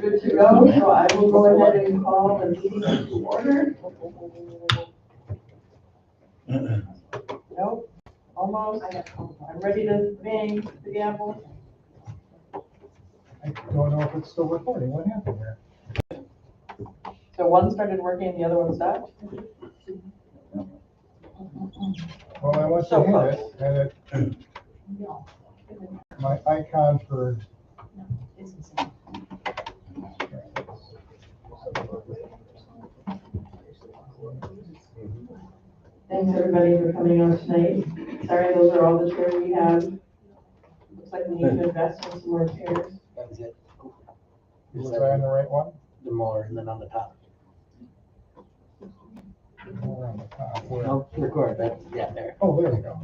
Good to go, so I will go ahead and call the meeting to order. Nope, almost. I'm ready to bang the gavel. I don't know if it's still recording. What happened here? So one started working, the other one stopped. Well, I went So to hit it, and my icon for. Thanks everybody for coming out tonight. Sorry, those are all the chairs we have. Looks like we need to invest in some more chairs. That's it. Was I on the right one? The more, and then on the top. Or on the top? Where? No, record that, yeah, there. Oh, there we go.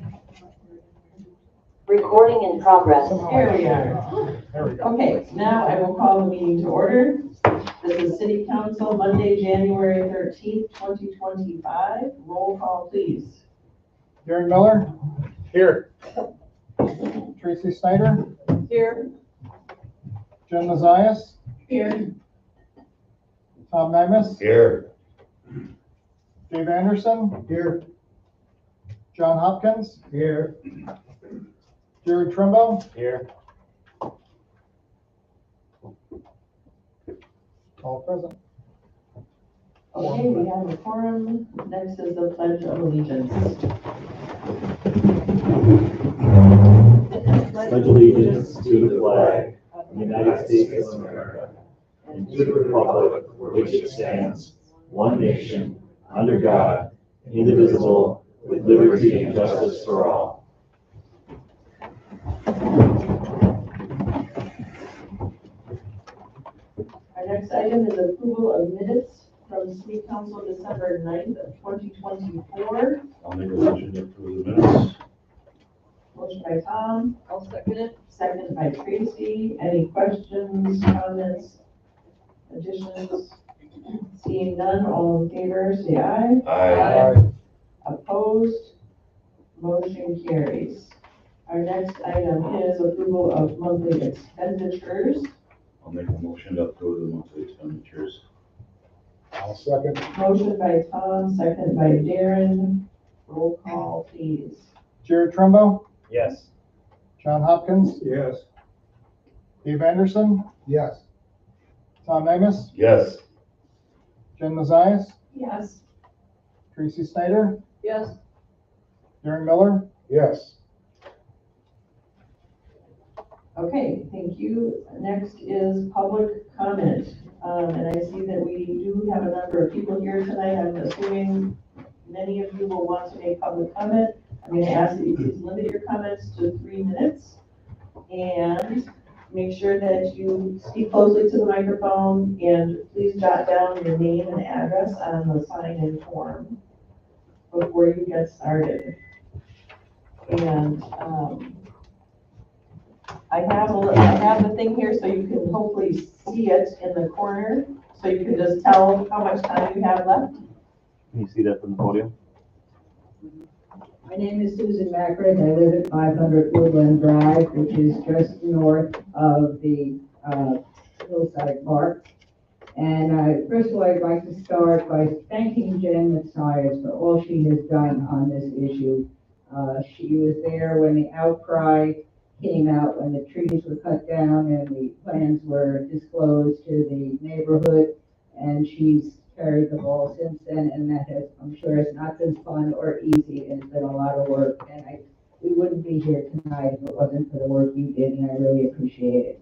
Recording in progress. Here we are. There we go. Okay, now I will call the meeting to order. This is City Council, Monday, January 13th, 2025. Roll call, please. Darren Miller? Here. Tracy Snyder? Here. Jen Mazias? Here. Tom Nymus? Here. Dave Anderson? Here. John Hopkins? Here. Jared Trumbo? Here. All present. Okay, we have a quorum. Next is the Pledge of Allegiance. Pledge allegiance to the flag of the United States of America and to the republic for which it stands, one nation, under God, indivisible, with liberty and justice for all. Our next item is approval of minutes from City Council December 9th of 2024. I'll make a motion to approve the minutes. Motion by Tom. I'll second it. Second by Tracy. Any questions, comments, additions? Seeing none, all in favor, say aye. Aye. Opposed? Motion carries. Our next item is approval of monthly expenditures. I'll make a motion to approve the monthly expenditures. I'll second. Motion by Tom, second by Darren. Roll call, please. Jared Trumbo? Yes. John Hopkins? Yes. Dave Anderson? Yes. Tom Nymus? Yes. Jen Mazias? Yes. Tracy Snyder? Yes. Darren Miller? Yes. Okay, thank you. Next is public comment. And I see that we do have a number of people here tonight. I'm assuming many of you will want to make public comment. I'm going to ask that you please limit your comments to 3 minutes. And make sure that you speak closely to the microphone and please jot down your name and address on the sign-in form before you get started. And I have the thing here so you can hopefully see it in the corner, so you can just tell how much time you have left. Can you see that from the podium? My name is Susan Mackridge. I live at 500 Woodland Drive, which is just north of the Hillside Park. And first of all, I'd like to start by thanking Jen Mazias for all she has done on this issue. She was there when the outcry came out, when the trees were cut down and the plans were disclosed to the neighborhood, and she's carried the ball since then, and that has, I'm sure, has not been fun or easy, and it's been a lot of work, and we wouldn't be here tonight if it wasn't for the work you did, and I really appreciate it.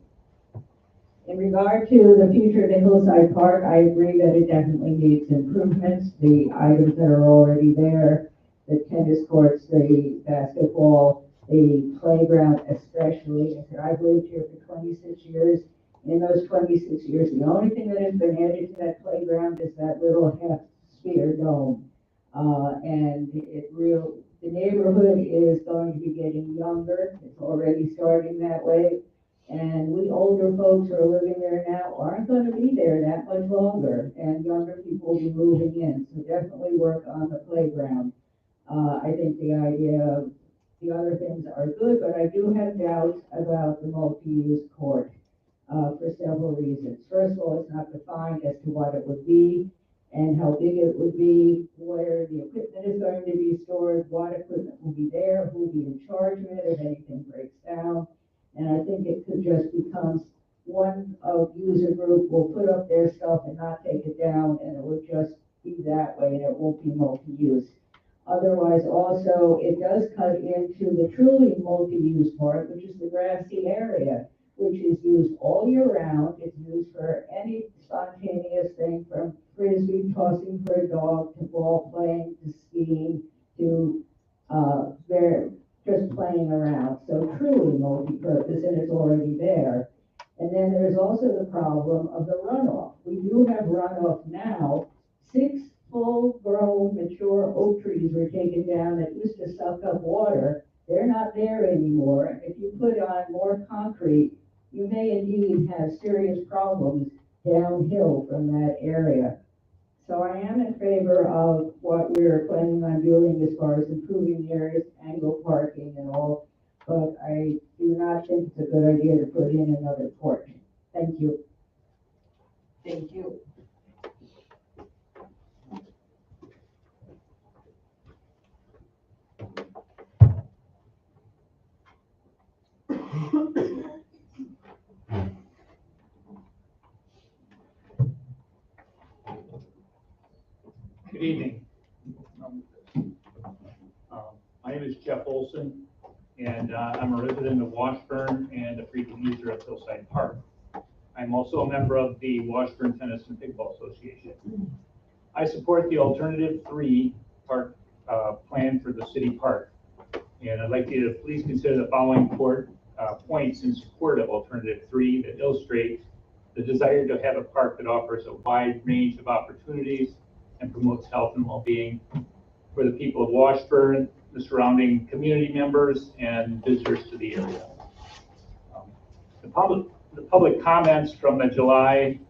In regard to the future of the Hillside Park, I agree that it definitely needs improvements. The items that are already there, the tennis courts, the basketball, the playground especially. I've lived here for 26 years. In those 26 years, the only thing that has been added to that playground is that little half-sphere dome. And the neighborhood is going to be getting younger. It's already starting that way. And we older folks who are living there now aren't going to be there that much longer. And younger people will be moving in. So definitely work on the playground. I think the idea of the other things are good, but I do have doubts about the multi-use court. for several reasons. First of all, it's not defined as to what it would be and how big it would be, where the equipment is going to be stored, what equipment will be there, who will be in charge of it if anything breaks down. And I think it could just become one of user group will put up their stuff and not take it down, and it would just be that way, and it won't be multi-use. Otherwise, also, it does cut into the truly multi-use part, which is the grassy area, which is used all year round. It's used for any spontaneous thing, from frisbee tossing for a dog, to ball playing, to skiing, to they're just playing around. So truly multi-purpose, and it's already there. And then there's also the problem of the runoff. We do have runoff now. 6 full-grown, mature oak trees were taken down that used to suck up water. They're not there anymore. If you put on more concrete, you may indeed have serious problems downhill from that area. So I am in favor of what we're planning on doing as far as improving the areas, angle parking and all, but I do not think it's a good idea to put in another porch. Thank you. Thank you. Good evening. My name is Jeff Olson, and I'm a resident of Washburn and a frequent user of Hillside Park. I'm also a member of the Washburn Tennis and Pickleball Association. I support the Alternative 3 park plan for the city park, and I'd like you to please consider the following points in support of Alternative 3 that illustrate the desire to have a park that offers a wide range of opportunities and promotes health and well-being for the people of Washburn, the surrounding community members, and visitors to the area. The public comments from the July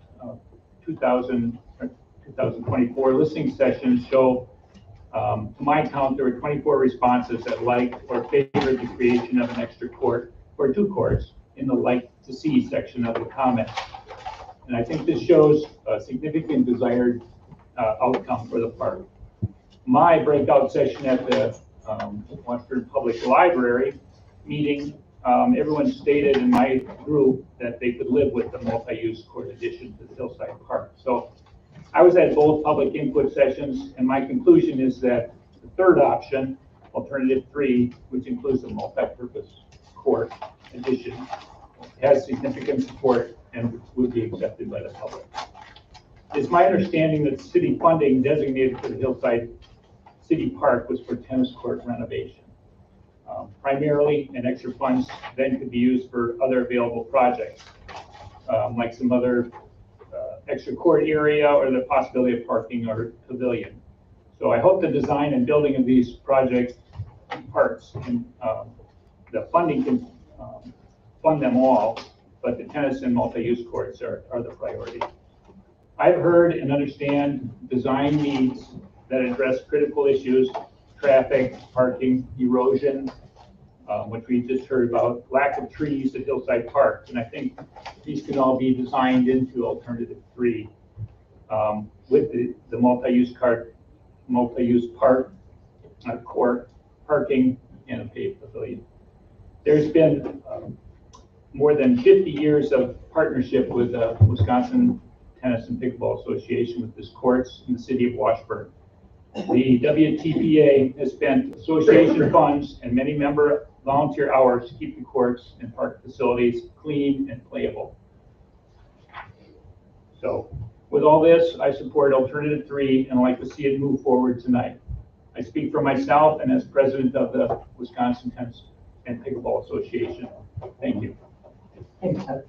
2024 listening session show, to my count, there were 24 responses that liked or favored the creation of an extra court or 2 courts in the like to see section of the comments. And I think this shows a significant desired outcome for the park. My breakout session at the Washburn Public Library meeting, everyone stated in my group that they could live with the multi-use court addition to the Hillside Park. So I was at both public input sessions, and my conclusion is that the third option, Alternative 3, which includes the multi-purpose court addition, has significant support and would be accepted by the public. It's my understanding that city funding designated for the Hillside City Park was for tennis court renovation. Primarily, and extra funds then could be used for other available projects, like some other extra court area or the possibility of parking or pavilion. So I hope the design and building of these project parks and the funding can fund them all, but the tennis and multi-use courts are the priority. I've heard and understand design needs that address critical issues, traffic, parking, erosion, which we just heard about, lack of trees at Hillside Park. And I think these can all be designed into Alternative 3 with the multi-use park, court, parking, and a paved pavilion. There's been more than 50 years of partnership with the Wisconsin Tennis and Pickleball Association with this courts in the city of Washburn. The WTPA has spent association funds and many member volunteer hours to keep the courts and park facilities clean and playable. So with all this, I support Alternative 3 and I'd like to see it move forward tonight. I speak for myself and as president of the Wisconsin Tennis and Pickleball Association. Thank you. Thanks, Doug.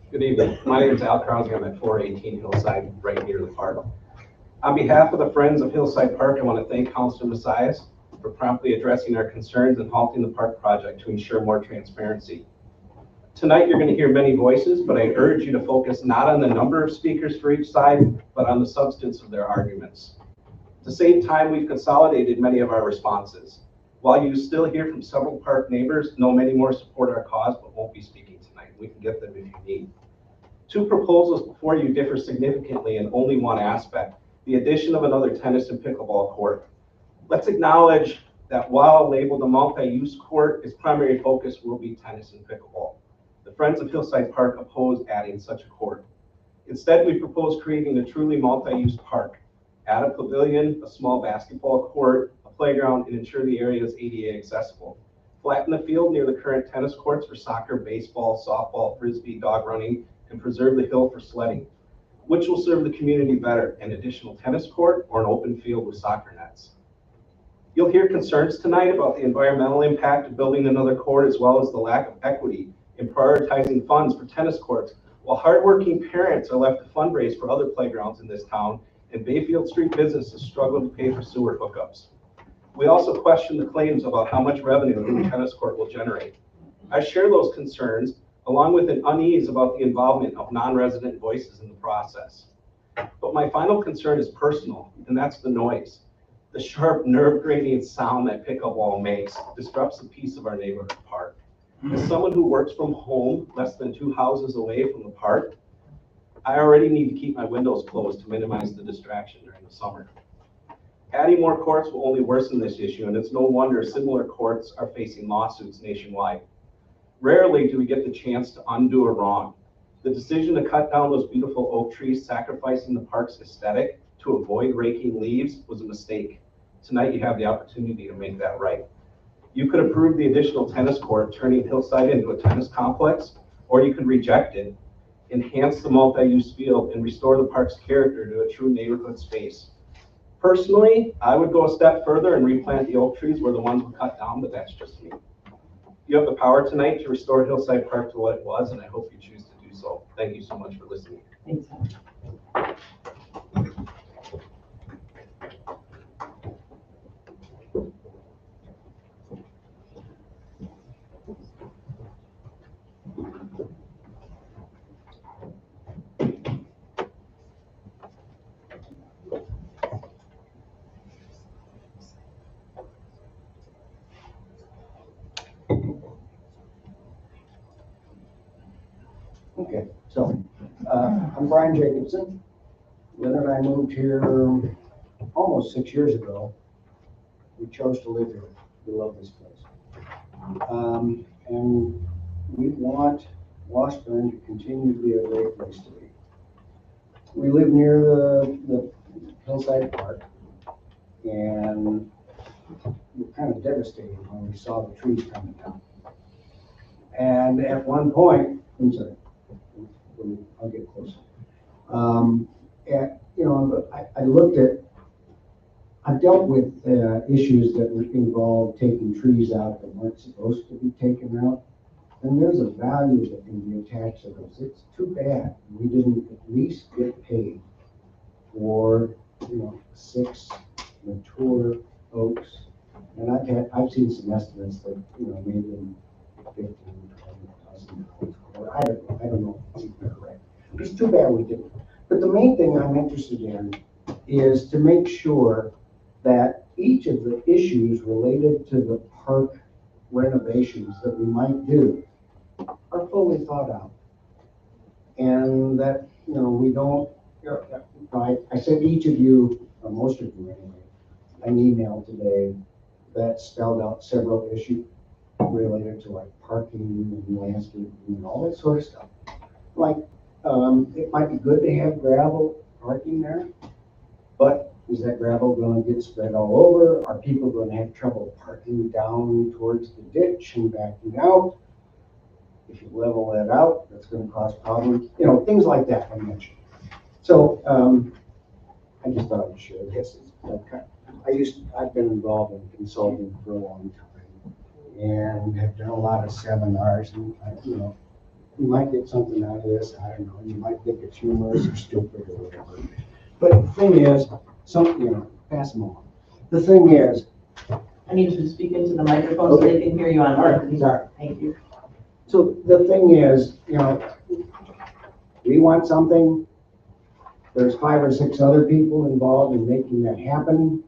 Good evening. My name is Al Krause. I'm at 418 Hillside, right near the park. On behalf of the Friends of Hillside Park, I want to thank Councilor Messias for promptly addressing our concerns and halting the park project to ensure more transparency. Tonight, you're going to hear many voices, but I urge you to focus not on the number of speakers for each side, but on the substance of their arguments. At the same time, we've consolidated many of our responses. While you still hear from several park neighbors, know many more support our cause, but won't be speaking tonight. We can get them if you need. Two proposals before you differ significantly in only one aspect, the addition of another tennis and pickleball court. Let's acknowledge that while labeled a multi-use court, its primary focus will be tennis and pickleball. The Friends of Hillside Park oppose adding such a court. Instead, we propose creating a truly multi-use park. Add a pavilion, a small basketball court, a playground, and ensure the area is ADA accessible. Flatten the field near the current tennis courts for soccer, baseball, softball, frisbee, dog running, and preserve the hill for sledding. Which will serve the community better, an additional tennis court or an open field with soccer nets? You'll hear concerns tonight about the environmental impact of building another court, as well as the lack of equity in prioritizing funds for tennis courts, while hardworking parents are left to fundraise for other playgrounds in this town, and Bayfield Street businesses struggle to pay for sewer hookups. We also question the claims about how much revenue the new tennis court will generate. I share those concerns, along with an unease about the involvement of non-resident voices in the process. But my final concern is personal, and that's the noise. The sharp, nerve-grating sound that pickleball makes disrupts the peace of our neighborhood park. As someone who works from home less than 2 houses away from the park, I already need to keep my windows closed to minimize the distraction during the summer. Adding more courts will only worsen this issue, and it's no wonder similar courts are facing lawsuits nationwide. Rarely do we get the chance to undo a wrong. The decision to cut down those beautiful oak trees, sacrificing the park's aesthetic to avoid raking leaves, was a mistake. Tonight you have the opportunity to make that right. You could approve the additional tennis court, turning Hillside into a tennis complex, or you could reject it, enhance the multi-use field, and restore the park's character to a true neighborhood space. Personally, I would go a step further and replant the oak trees where the ones were cut down, but that's just me. You have the power tonight to restore Hillside Park to what it was, and I hope you choose to do so. Thank you so much for listening. Thanks. Okay, so, I'm Brian Jacobson. Lynn and I moved here almost 6 years ago. We chose to live here. We love this place. And we want Washburn to continue to be a great place to be. We live near the Hillside Park, and we're kind of devastated when we saw the trees coming down. And at one point, I'm sorry, I'll get closer. I looked at, I've dealt with issues that involve taking trees out that weren't supposed to be taken out. And there's a value that can be attached to those. It's too bad we didn't at least get paid for, 6 mature oaks. And I've seen some estimates that, maybe $15,000-$20,000. I don't know if they're right. It's too bad we didn't. But the main thing I'm interested in is to make sure that each of the issues related to the park renovations that we might do are fully thought out. And that, we don't, I sent each of you, or most of you anyway, an email today that spelled out several issues related to like parking and landscaping and all that sort of stuff. Like, it might be good to have gravel parking there, but is that gravel going to get spread all over? Are people going to have trouble parking down towards the ditch and backing out? If you level that out, that's going to cause problems. Things like that I mentioned. So I just thought I'd share this. I've been involved in consulting for a long time and have done a lot of seminars, and you might get something out of this. I don't know. You might think it's humorous or stupid or whatever. But the thing is, pass them on. The thing is, I need you to speak into the microphone so they can hear you on our. Sorry. Thank you. So the thing is, we want something. There's 5 or 6 other people involved in making that happen.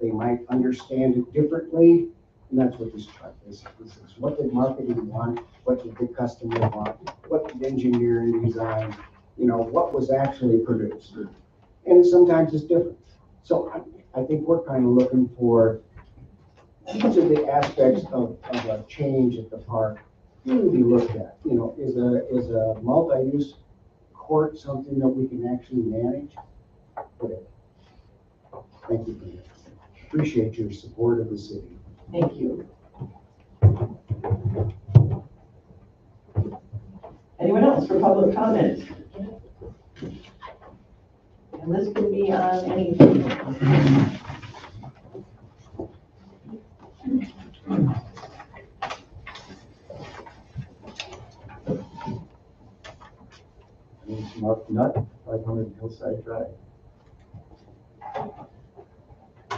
They might understand it differently, and that's what this chart is. This is what did marketing want? What did the customer want? What did engineering design? What was actually produced? And sometimes it's different. So I think we're kind of looking for each of the aspects of a change at the park really be looked at. Is a multi-use court something that we can actually manage? Whatever. Thank you for that. Appreciate your support of the city. Thank you. Anyone else for public comment? And this can be on anything. My name's Mark Nutt, 500 Hillside Drive.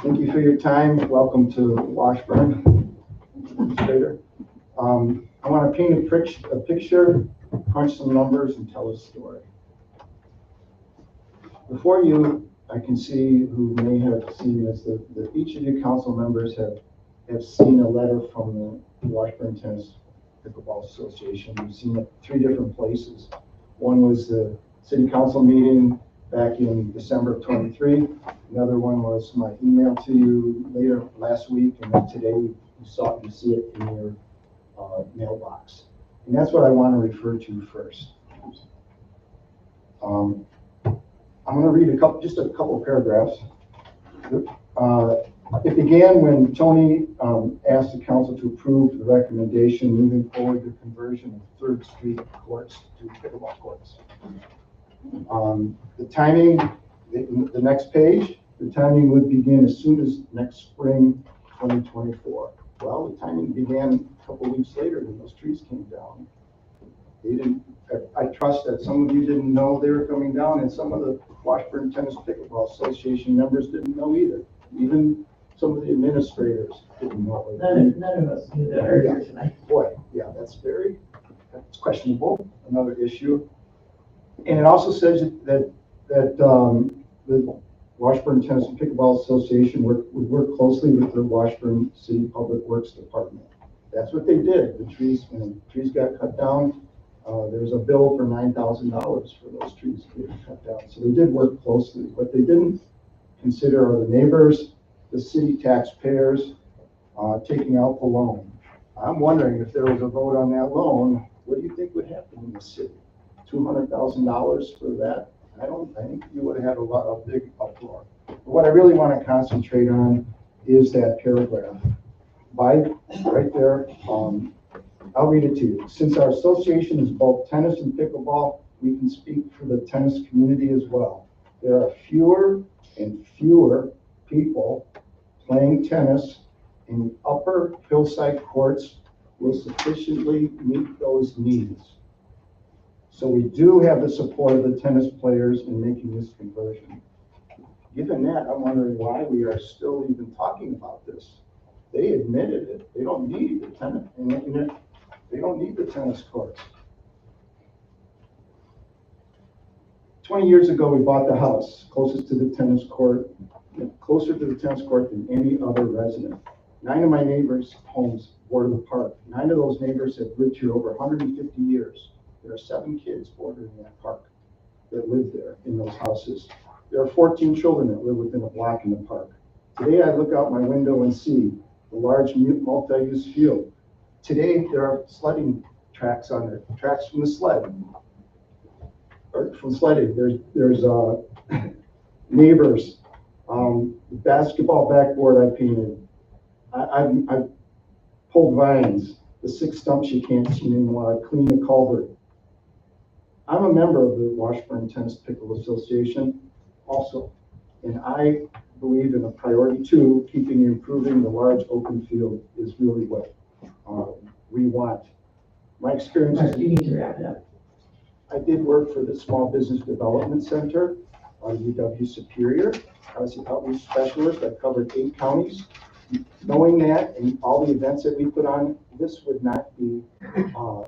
Thank you for your time. Welcome to Washburn. Administrator. I want to paint a picture, crunch some numbers, and tell a story. Before you, I can see who may have seen this, that each of you council members have seen a letter from the Washburn Tennis Pickleball Association. You've seen it 3 different places. One was the city council meeting back in December of 23. Another one was my email to you later last week, and then today you see it in your mailbox. And that's what I want to refer to first. I'm going to read just a couple of paragraphs. It began when Tony asked the council to approve the recommendation moving forward the conversion of 3rd Street courts to pickleball courts. The timing, the next page, the timing would begin as soon as next spring 2024. Well, the timing began a couple of weeks later when those trees came down. I trust that some of you didn't know they were coming down, and some of the Washburn Tennis Pickleball Association members didn't know either. Even some of the administrators didn't know. None of us knew that earlier tonight. Boy, yeah, that's questionable. Another issue. And it also says that the Washburn Tennis and Pickleball Association would work closely with the Washburn City Public Works Department. That's what they did. When the trees got cut down, there was a bill for $9,000 for those trees getting cut down. So they did work closely. What they didn't consider are the neighbors, the city taxpayers taking out the loan. I'm wondering if there was a vote on that loan, what do you think would happen in the city? $200,000 for that? I think you would have had a big uproar. But what I really want to concentrate on is that paragraph. Right there, I'll read it to you. Since our association is both tennis and pickleball, we can speak for the tennis community as well. There are fewer and fewer people playing tennis in upper hillside courts will sufficiently meet those needs. So we do have the support of the tennis players in making this conversion. Given that, I'm wondering why we are still even talking about this. They admitted it. They don't need the tennis. They don't need the tennis courts. 20 years ago, we bought the house closest to the tennis court, closer to the tennis court than any other resident. 9 of my neighbors' homes border the park. 9 of those neighbors have lived here over 150 years. There are 7 kids bordering that park that live there in those houses. There are 14 children that live within a block in the park. Today, I look out my window and see the large multi-use field. Today, there are sledding tracks on there, tracks from the sled, or from sledding. There's neighbors, basketball backboard I painted. I've pulled vines, the 6 stumps you can't see anymore. I cleaned the culvert. I'm a member of the Washburn Tennis Pickle Association also, and I believe in a priority 2, keeping and improving the large open field is really what we want. My experience is, You need to wrap it up. I did work for the Small Business Development Center on UW Superior. I was an outreach specialist. I covered 8 counties. knowing that and all the events that we put on, this would not be a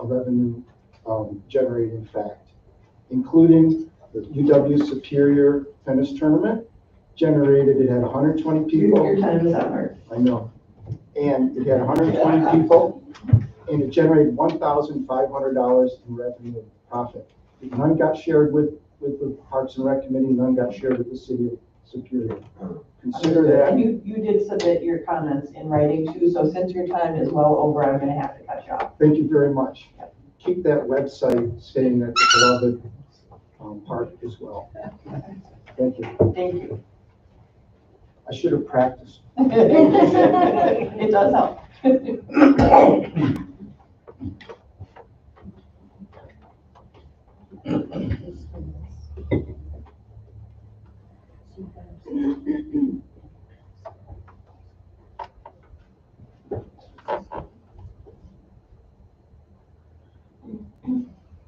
revenue generating fact, including the UW Superior Tennis Tournament. It had 120 people. Your time is up, Mark. I know. And it had 120 people, and it generated $1,500 in revenue profit. None got shared with the Parks and Rec Committee, none got shared with the city of Superior. Consider that. And you did submit your comments in writing too, so since your time is well over, I'm gonna have to cut you off. Thank you very much. Keep that website staying at the beloved park as well. Thank you. Thank you. I should have practiced. It does help.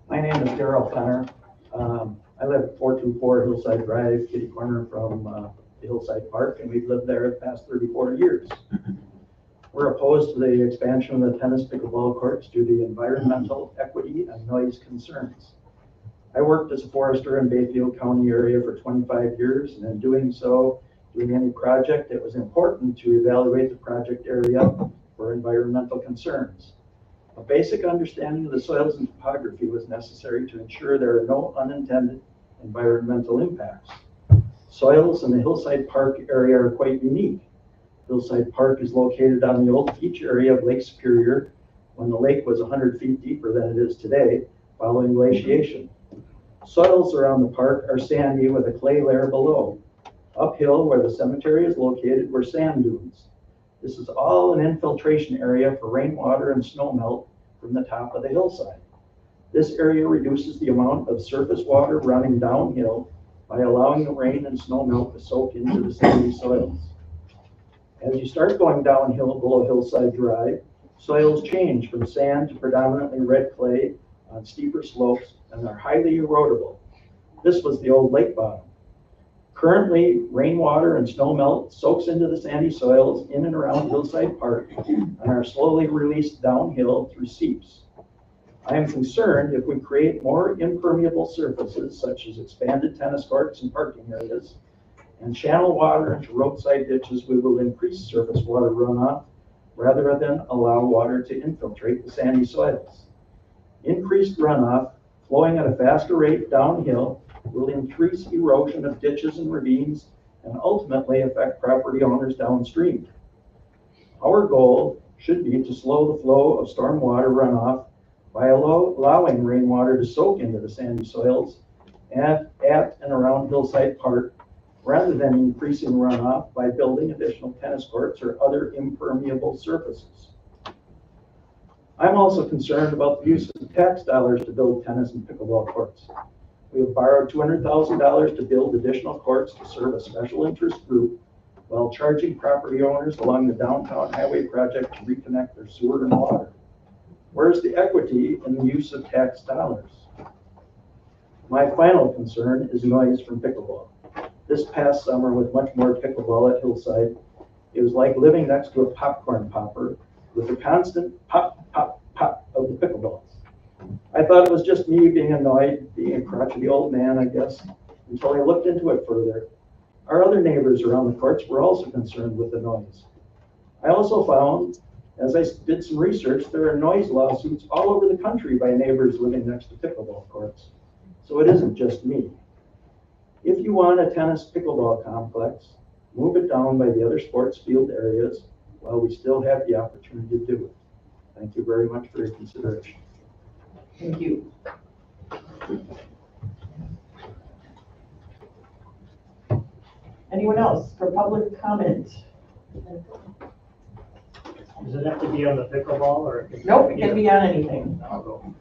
My name is Darrell Fenner. I live at 424 Hillside Drive, kitty corner from the Hillside Park, and we've lived there the past 34 years. We're opposed to the expansion of the tennis pickleball courts due to environmental equity and noise concerns. I worked as a forester in Bayfield County area for 25 years, and in doing so, doing any project, it was important to evaluate the project area for environmental concerns. A basic understanding of the soils and topography was necessary to ensure there are no unintended environmental impacts. Soils in the Hillside Park area are quite unique. Hillside Park is located on the old beach area of Lake Superior when the lake was 100 feet deeper than it is today following glaciation. Soils around the park are sandy with a clay layer below. Uphill where the cemetery is located were sand dunes. This is all an infiltration area for rainwater and snow melt from the top of the hillside. This area reduces the amount of surface water running downhill by allowing the rain and snow melt to soak into the sandy soils. As you start going downhill below Hillside Drive, soils change from sand to predominantly red clay on steeper slopes and are highly erodible. This was the old lake bottom. Currently, rainwater and snow melt soaks into the sandy soils in and around Hillside Park and are slowly released downhill through seeps. I am concerned if we create more impermeable surfaces such as expanded tennis courts and parking areas and channel water into roadside ditches, we will increase surface water runoff rather than allow water to infiltrate the sandy soils. Increased runoff flowing at a faster rate downhill will increase erosion of ditches and ravines and ultimately affect property owners downstream. Our goal should be to slow the flow of stormwater runoff by allowing rainwater to soak into the sandy soils at and around Hillside Park, rather than increasing runoff by building additional tennis courts or other impermeable surfaces. I'm also concerned about the use of tax dollars to build tennis and pickleball courts. We have borrowed $200,000 to build additional courts to serve a special interest group while charging property owners along the downtown highway project to reconnect their sewer and water. Where's the equity in the use of tax dollars? My final concern is noise from pickleball. This past summer, with much more pickleball at Hillside, it was like living next to a popcorn popper with the constant pop, pop, pop of the pickleballs. I thought it was just me being annoyed, being a crotchety old man, I guess, until I looked into it further. Our other neighbors around the courts were also concerned with the noise. I also found, as I did some research, there are noise lawsuits all over the country by neighbors living next to pickleball courts. So it isn't just me. If you want a tennis pickleball complex, move it down by the other sports field areas while we still have the opportunity to do it. Thank you very much for your consideration. Thank you. Anyone else for public comment? Does it have to be on the pickleball or? Nope, it can be on anything. I'll go.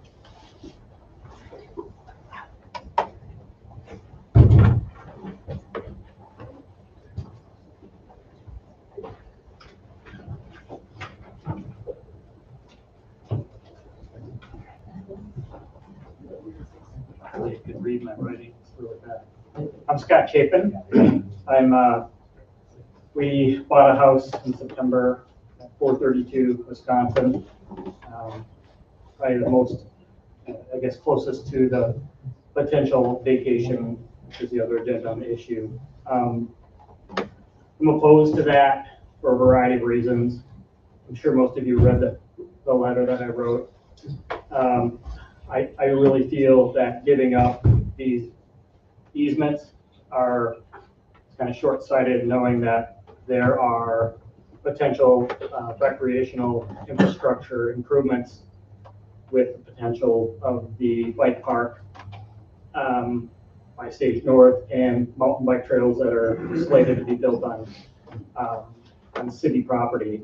You can read my writing really bad. I'm Scott Chapin. I'm We bought a house in September at 432 Wisconsin. Probably the most, I guess, closest to the potential vacation, which is the other agenda on the issue. I'm opposed to that for a variety of reasons. I'm sure most of you read the letter that I wrote. I really feel that giving up these easements are kind of short-sighted, knowing that there are potential recreational infrastructure improvements with the potential of the bike park by Stage North and mountain bike trails that are slated to be built on city property.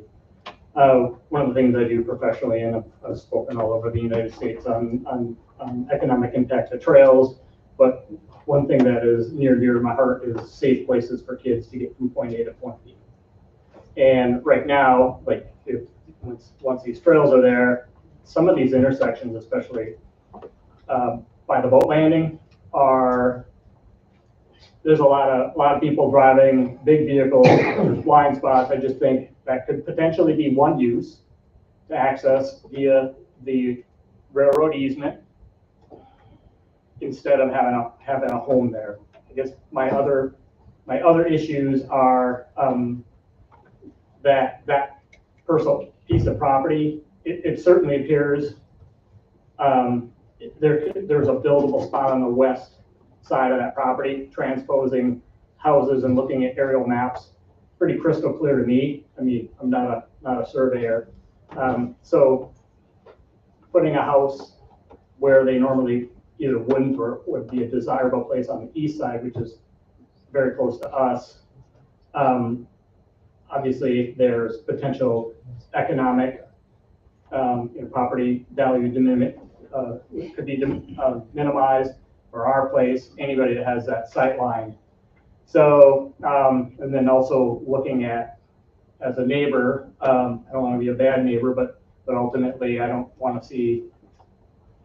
One of the things I do professionally, and I've spoken all over the United States on economic impact of trails, but one thing that is near and dear to my heart is safe places for kids to get from point A to point B. And right now, like once these trails are there, some of these intersections, especially by the boat landing, there's a lot of people driving big vehicles, blind spots. I just think that could potentially be one use to access via the railroad easement instead of having a home there. I guess my other issues are that personal piece of property. It certainly appears there's a buildable spot on the west side of that property, transposing houses and looking at aerial maps, pretty crystal clear to me. I mean, I'm not a surveyor. So putting a house where they normally either wouldn't or would be a desirable place on the east side, which is very close to us. Obviously, there's potential economic property value could be minimized for our place, anybody that has that sight line. So, and then also looking at, as a neighbor, I don't want to be a bad neighbor, but ultimately I don't want to see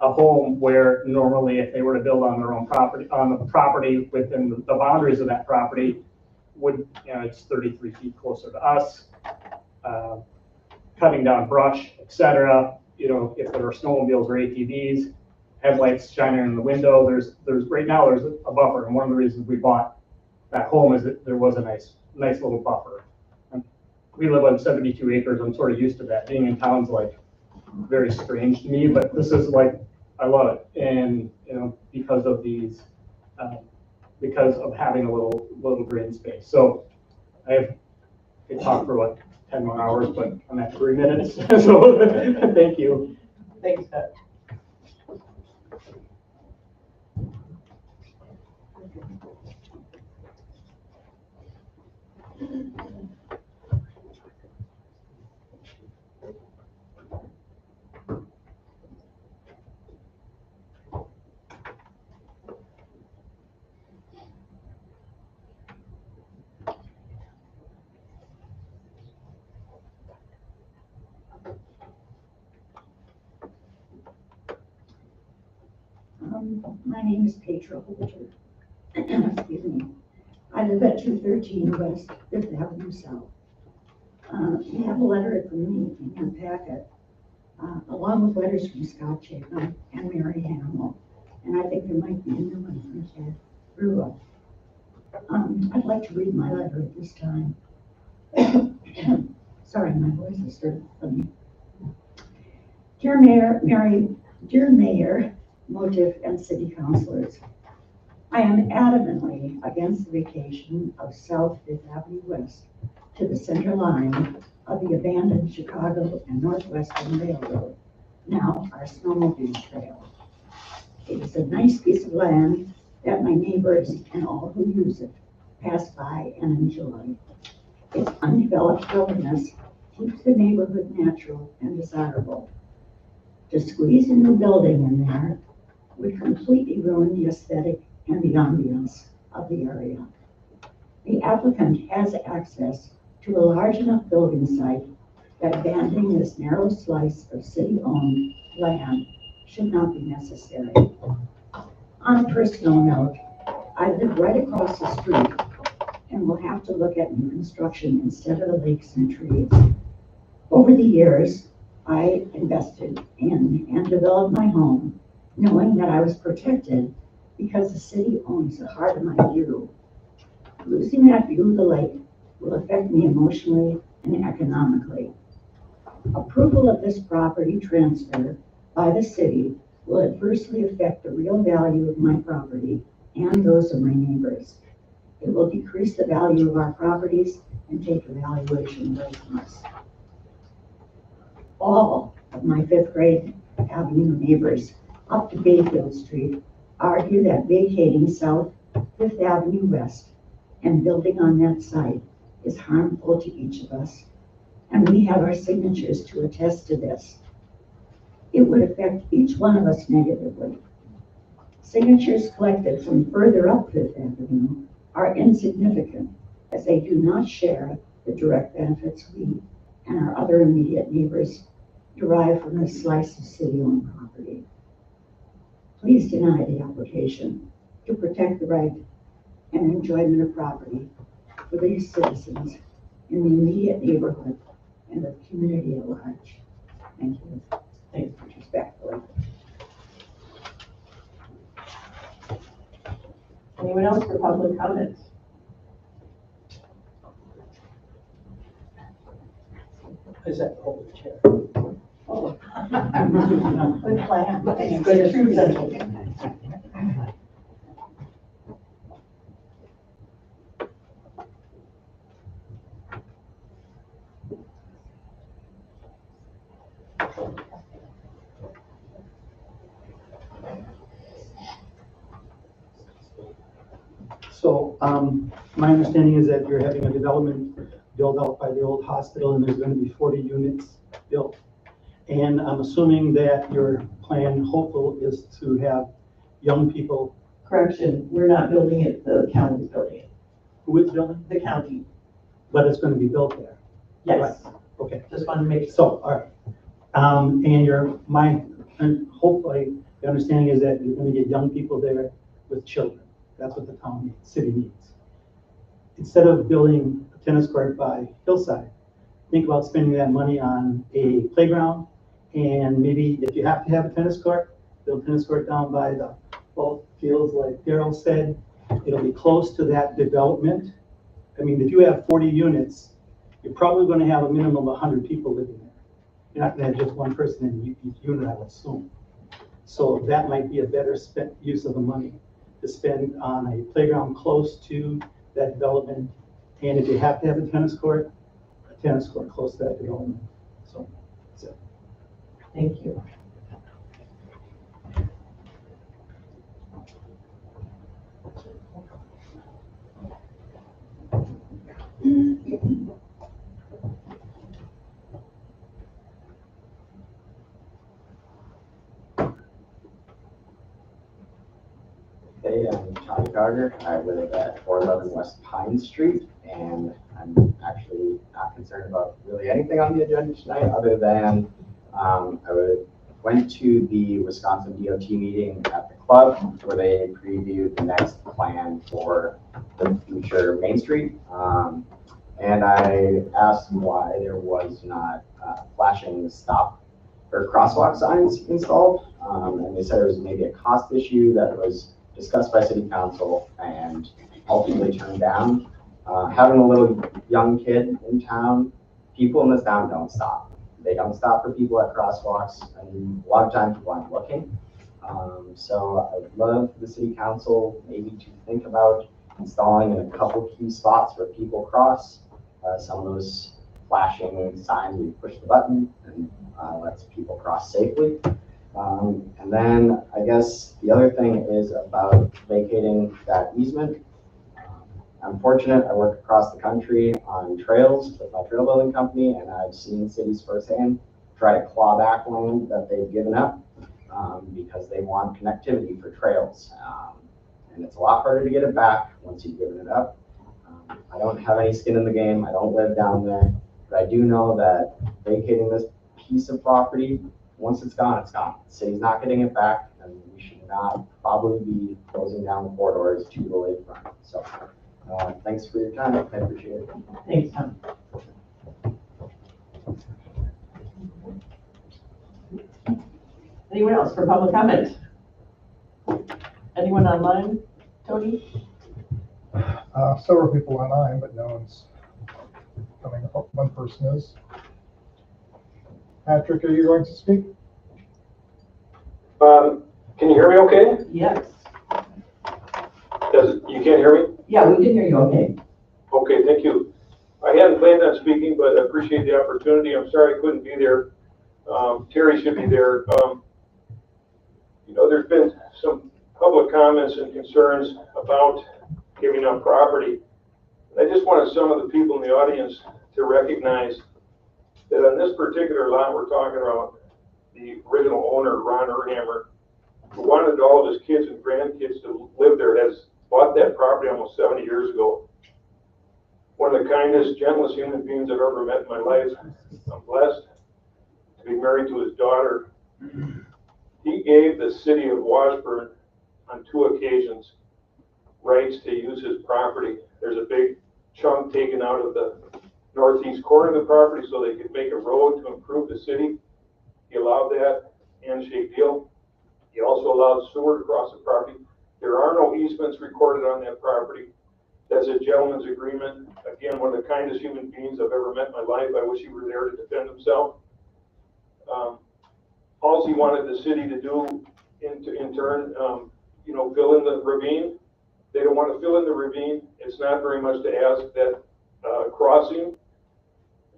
a home where normally if they were to build on their own property, on the property within the boundaries of that property, it's 33 feet closer to us, cutting down brush, etc. If there are snowmobiles or ATVs, headlights shining in the window, there's right now there's a buffer, and one of the reasons we bought that home is that there was a nice little buffer. And we live on 72 acres. I'm sort of used to that. Being in town's like very strange to me, but this is like, I love it. And because of these, because of having a little green space. So I could talk for 10 more hours, but I'm at 3 minutes. So thank you. Thanks, Pat. My name is Petra Holter. Excuse me. I live at 213 West Fifth Avenue South. You have a letter from me in your packet, along with letters from Scott Chapin and Mary Hamill. And I think there might be a new one from Ted Brewer. I'd like to read my letter at this time. Sorry, my voice is starting to funny. Dear Mayor, Motive, and City Councilors, I am adamantly against the vacation of South Fifth Avenue West to the center line of the abandoned Chicago and Northwestern Railroad, now our snowmobile trail. It is a nice piece of land that my neighbors and all who use it pass by and enjoy. Its undeveloped wilderness keeps the neighborhood natural and desirable. To squeeze a new building in there would completely ruin the aesthetic and the ambience of the area. The applicant has access to a large enough building site that abandoning this narrow slice of city-owned land should not be necessary. On a personal note, I live right across the street and will have to look at new construction instead of the lakes and trees. Over the years, I invested in and developed my home, knowing that I was protected because the city owns the heart of my view. Losing that view of the lake will affect me emotionally and economically. Approval of this property transfer by the city will adversely affect the real value of my property and those of my neighbors. It will decrease the value of our properties and take the valuation away from us. All of my Fifth Grade Avenue neighbors up to Bayfield Street argue that vacating South Fifth Avenue West and building on that site is harmful to each of us, and we have our signatures to attest to this. It would affect each one of us negatively. Signatures collected from further up Fifth Avenue are insignificant, as they do not share the direct benefits we and our other immediate neighbors derive from this slice of city-owned property. Please deny the application to protect the right and enjoyment of property for these citizens in the immediate neighborhood and the community at large. Thank you. Thanks, respectfully. Anyone else for public comments? Is that the whole chair? Oh. Good plan. Good truth. So, my understanding is that you're having a development built out by the old hospital, and there's gonna be 40 units built. And I'm assuming that your plan, hopeful, is to have young people. Correction, we're not building it, the county's building it. Who is building? The county, But it's gonna be built there. yes. Okay, Just wanted to make sure. so, all right. And hopefully, the understanding is that you're gonna get young people there with children. That's what the town needs, city needs. Instead of building a tennis court by Hillside, think about spending that money on a playground, and maybe if you have to have a tennis court, build a tennis court down by the ball fields, like Daryl said. It'll be close to that development. I mean, if you have 40 units, you're probably gonna have a minimum of 100 people living there. You're not gonna have just one person in each unit, I would assume. So that might be a better use of the money, to spend on a playground close to that development. And if you have to have a tennis court close to that development. So, that's it. Thank you. Hey, I'm Tommy Carter. I live at 411 West Pine Street, and I'm actually not concerned about really anything on the agenda tonight, other than went to the Wisconsin DOT meeting at the club where they previewed the next plan for the future Main Street. And I asked why there was not flashing stop or crosswalk signs installed. And they said it was maybe a cost issue that was discussed by city council and ultimately turned down. Having a little young kid in town, people in this town don't stop. They don't stop for people at crosswalks, and a lot of times people aren't looking. So I would love the city council maybe to think about installing in a couple key spots where people cross some of those flashing signs where you push the button and lets people cross safely. And then I guess the other thing is about vacating that easement. I'm fortunate, I work across the country on trails with my trail building company, and I've seen cities firsthand try to claw back land that they've given up because they want connectivity for trails. And it's a lot harder to get it back once you've given it up. I don't have any skin in the game, I don't live down there, but I do know that vacating this piece of property, once it's gone, it's gone. The city's not getting it back, and we should not probably be closing down the corridors to the lakefront. So Thanks for your time. I appreciate it. Thanks, Tom. Anyone else for public comment? Anyone online? Tony? Several people online, but no one's coming up. One person is. Patrick, are you going to speak? Can you hear me okay? Yes. You can't hear me? Yeah, we can hear you okay. Okay, thank you. I hadn't planned on speaking, but I appreciate the opportunity. I'm sorry I couldn't be there. Terry should be there. You know, there's been some public comments and concerns about giving up property. I just wanted some of the people in the audience to recognize that on this particular lot we're talking about, the original owner, Ron Erhammer, who wanted all of his kids and grandkids to live there, has bought that property almost 70 years ago. One of the kindest, gentlest human beings I've ever met in my life. I'm blessed to be married to his daughter. He gave the city of Washburn on 2 occasions rights to use his property. There's a big chunk taken out of the northeast corner of the property so they could make a road to improve the city. He allowed that, handshake deal. He also allowed sewer to cross the property. There are no easements recorded on that property. That's a gentleman's agreement. Again, one of the kindest human beings I've ever met in my life. I wish he were there to defend himself. All he wanted the city to do in turn, you know, fill in the ravine. They don't want to fill in the ravine. It's not very much to ask. That crossing,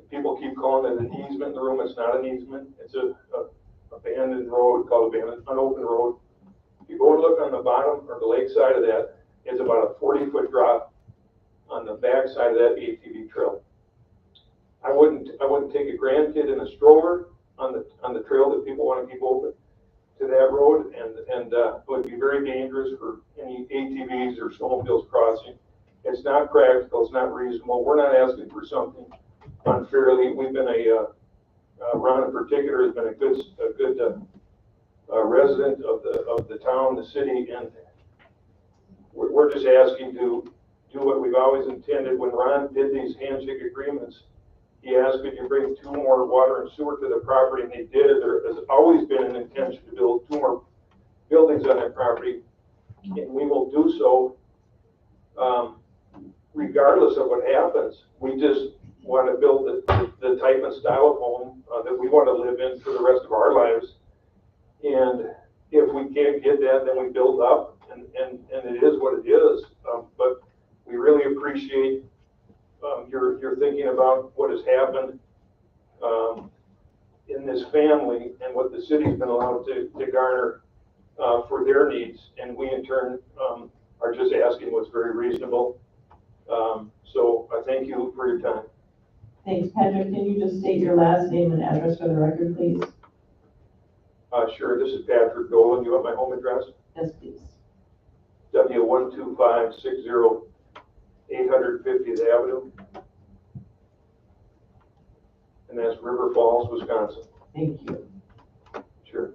people keep calling it an easement in the room. It's not an easement. It's a abandoned road, called unopened road. If you go and look on the bottom or the lake side of that, it's about a 40-foot drop on the back side of that ATV trail. I wouldn't take a grandkid in a stroller on the trail that people want to keep open to that road, and it would be very dangerous for any ATVs or snowmobiles crossing. It's not practical. It's not reasonable. We're not asking for something unfairly. We've been Ron in particular has been a good resident of the town, the city, and we're just asking to do what we've always intended. When Ron did these handshake agreements, he asked, could you bring 2 more water and sewer to the property, and they did. There has always been an intention to build 2 more buildings on that property, and we will do so regardless of what happens. We just want to build the type and style of home that we want to live in for the rest of our lives. And if we can't get that, then we build up, and it is what it is. But we really appreciate your thinking about what has happened in this family and what the city's been allowed to garner for their needs. And we in turn are just asking what's very reasonable. So I thank you for your time. Thanks, Patrick. Can you just state your last name and address for the record, please? Sure. This is Patrick Dolan. You want my home address? Yes, please. W12560 850th Avenue. And that's River Falls, Wisconsin. Thank you. Sure.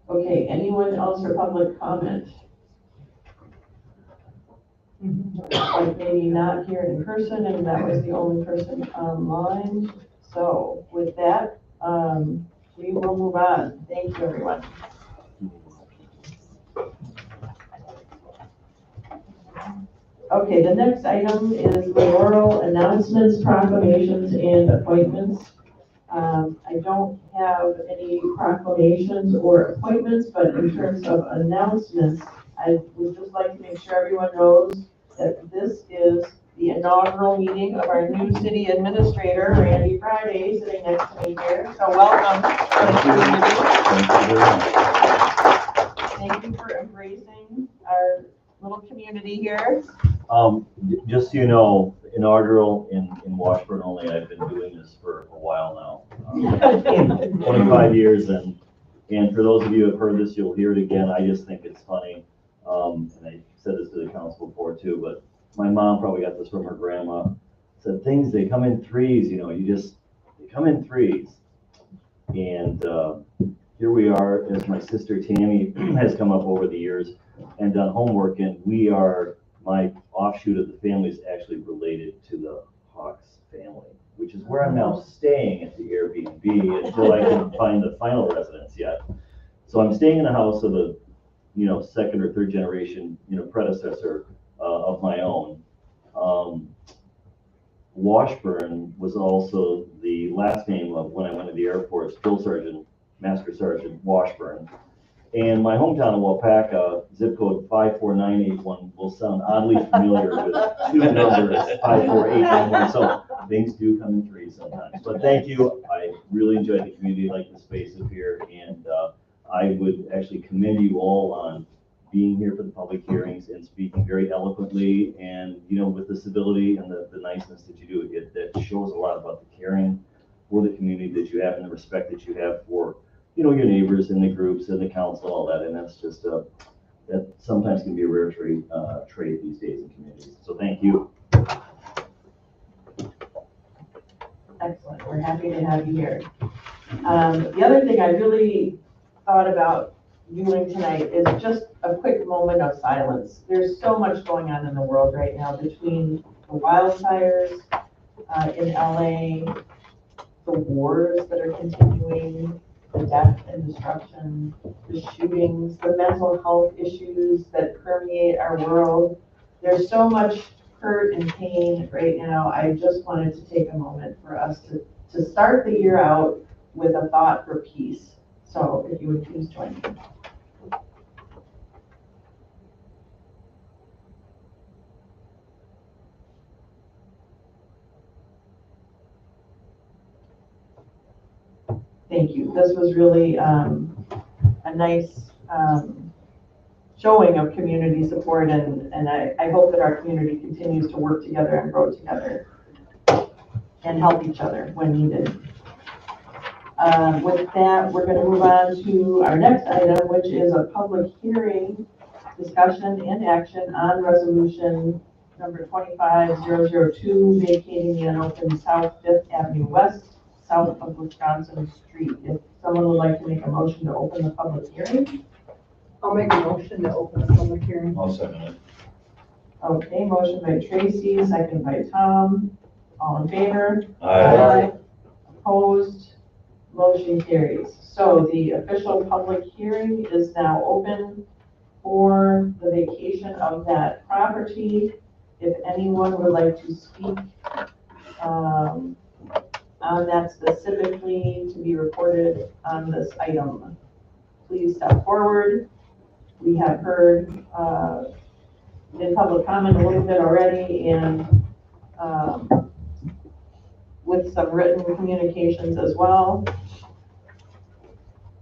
Okay, anyone else for public comment? Like maybe not here in person, and that was the only person online. So with that, we will move on. Thank you, everyone. Okay, the next item is mayoral announcements, proclamations, and appointments. I don't have any proclamations or appointments, but in terms of announcements, I would just like to make sure everyone knows that this is the inaugural meeting of our new city administrator, Randy Friday, sitting next to me here. So welcome. Thank you for embracing our little community here. Just so you know, inaugural in Washburn only. I've been doing this for a while now, 25 years, and for those of you who have heard this, you'll hear it again. I just think it's funny, and I said this to the council before too, but my mom probably got this from her grandma. Said things, they come in threes, you know, they come in threes. And here we are, as my sister Tammy has come up over the years and done homework, and my offshoot of the family is actually related to the Hawks family, which is where I'm now staying at the Airbnb until I can find the final residence yet. So I'm staying in a house of a, second or third generation, predecessor of my own. Washburn was also the last name of when I went to the Air Force, Drill Sergeant, Master Sergeant Washburn. And my hometown of Wapaka, zip code 54981, will sound oddly familiar with two numbers, 54811. So things do come in threes sometimes. But thank you. I really enjoyed the community, like the space up here. And I would actually commend you all on being here for the public hearings and speaking very eloquently and, with the civility and the niceness that you do. That shows a lot about the caring for the community that you have and the respect that you have for, your neighbors and the groups and the council, all that. And that's just, that sometimes can be a rare trait these days in communities. So thank you. Excellent. We're happy to have you here. The other thing I really thought about doing tonight is just a quick moment of silence. There's so much going on in the world right now between the wildfires in LA, the wars that are continuing, the death and destruction, the shootings, the mental health issues that permeate our world. There's so much hurt and pain right now. I just wanted to take a moment for us to start the year out with a thought for peace. So if you would please join me. Thank you. This was really a nice showing of community support, and I hope that our community continues to work together and grow together and help each other when needed. With that, we're going to move on to our next item, which is a public hearing, discussion and action on resolution number 25002, vacating the unopened South 5th Avenue West, south of Wisconsin Street. If someone would like to make a motion to open the public hearing. I'll make a motion to open the public hearing. I'll second it. Okay, motion by Tracy, second by Tom. All in favor? Aye. Opposed? Motion carries. So the official public hearing is now open for the vacation of that property. If anyone would like to speak on that specifically to be reported on this item, please step forward. We have heard in public comment a little bit already, and with some written communications as well.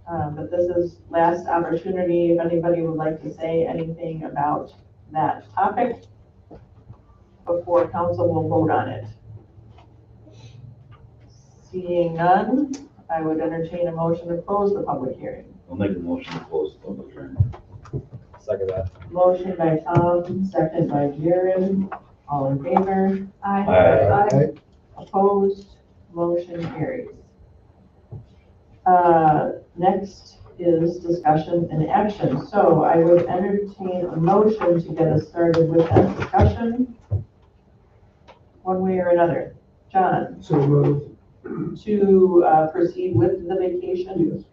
But this is last opportunity if anybody would like to say anything about that topic before council will vote on it. Seeing none, I would entertain a motion to close the public hearing. I'll make a motion to close the public hearing. Second that. Motion by Tom, second by Jared. All in favor? Aye. Opposed? Motion carries. Next is discussion and action. So I would entertain a motion to get us started with that discussion, one way or another. John? So moved. To proceed with the vacation? Yes.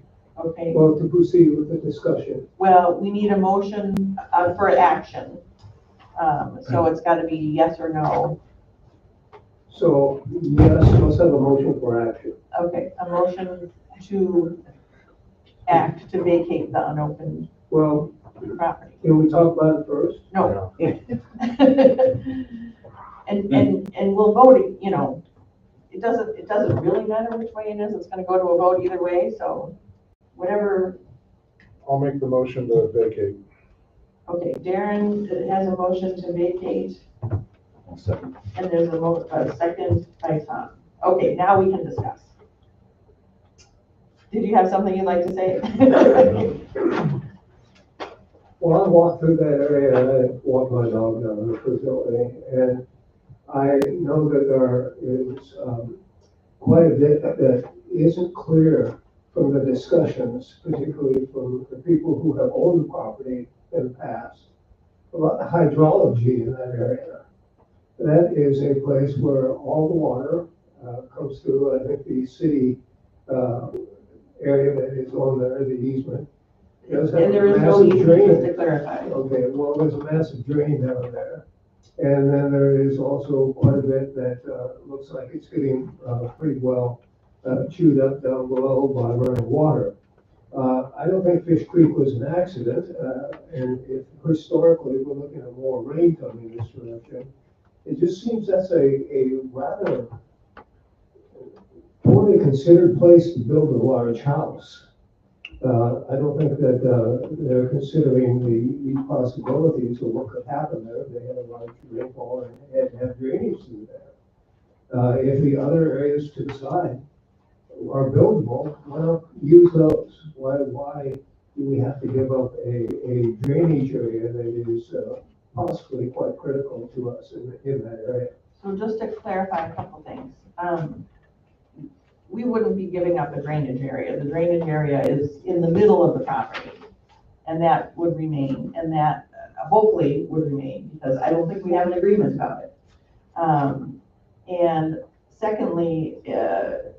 Okay. Well, to proceed with the discussion. Well, we need a motion for action. So it's got to be yes or no. So, yes, let's have a motion for action. Okay, a motion to act to vacate the unopened Well, property. can we talk about it first? No. And we'll vote it, it doesn't really matter which way it is. It's going to go to a vote either way. So whatever. I'll make the motion to vacate. Okay, Darren has a motion to vacate. I'll second. And there's a second by Tom. Okay, now we can discuss. Did you have something you'd like to say? Well, I walked through that area and I walked my dog down the facility, and I know that there is quite a bit that isn't clear from the discussions, particularly from the people who have owned the property in the past, about the hydrology in that area. That is a place where all the water comes through, I think, the city area that is on there, the easement. And there is no easement, just to clarify. Okay, well, there's a massive drain down there. And then there is also quite a bit that looks like it's getting pretty well chewed up down below by running water. I don't think Fish Creek was an accident, and if historically we're looking at more rain coming this direction, it just seems that's a rather poorly considered place to build a large house. I don't think that they're considering the possibilities of what could happen there if they had a large rainfall and had to have drainage through there. If the other areas to the side are buildable, why not use those? Why do we have to give up a drainage area that is possibly quite critical to us in that area? So just to clarify a couple things. We wouldn't be giving up a drainage area. The drainage area is in the middle of the property, and that would remain, and that hopefully would remain, because I don't think we have an agreement about it. And secondly, the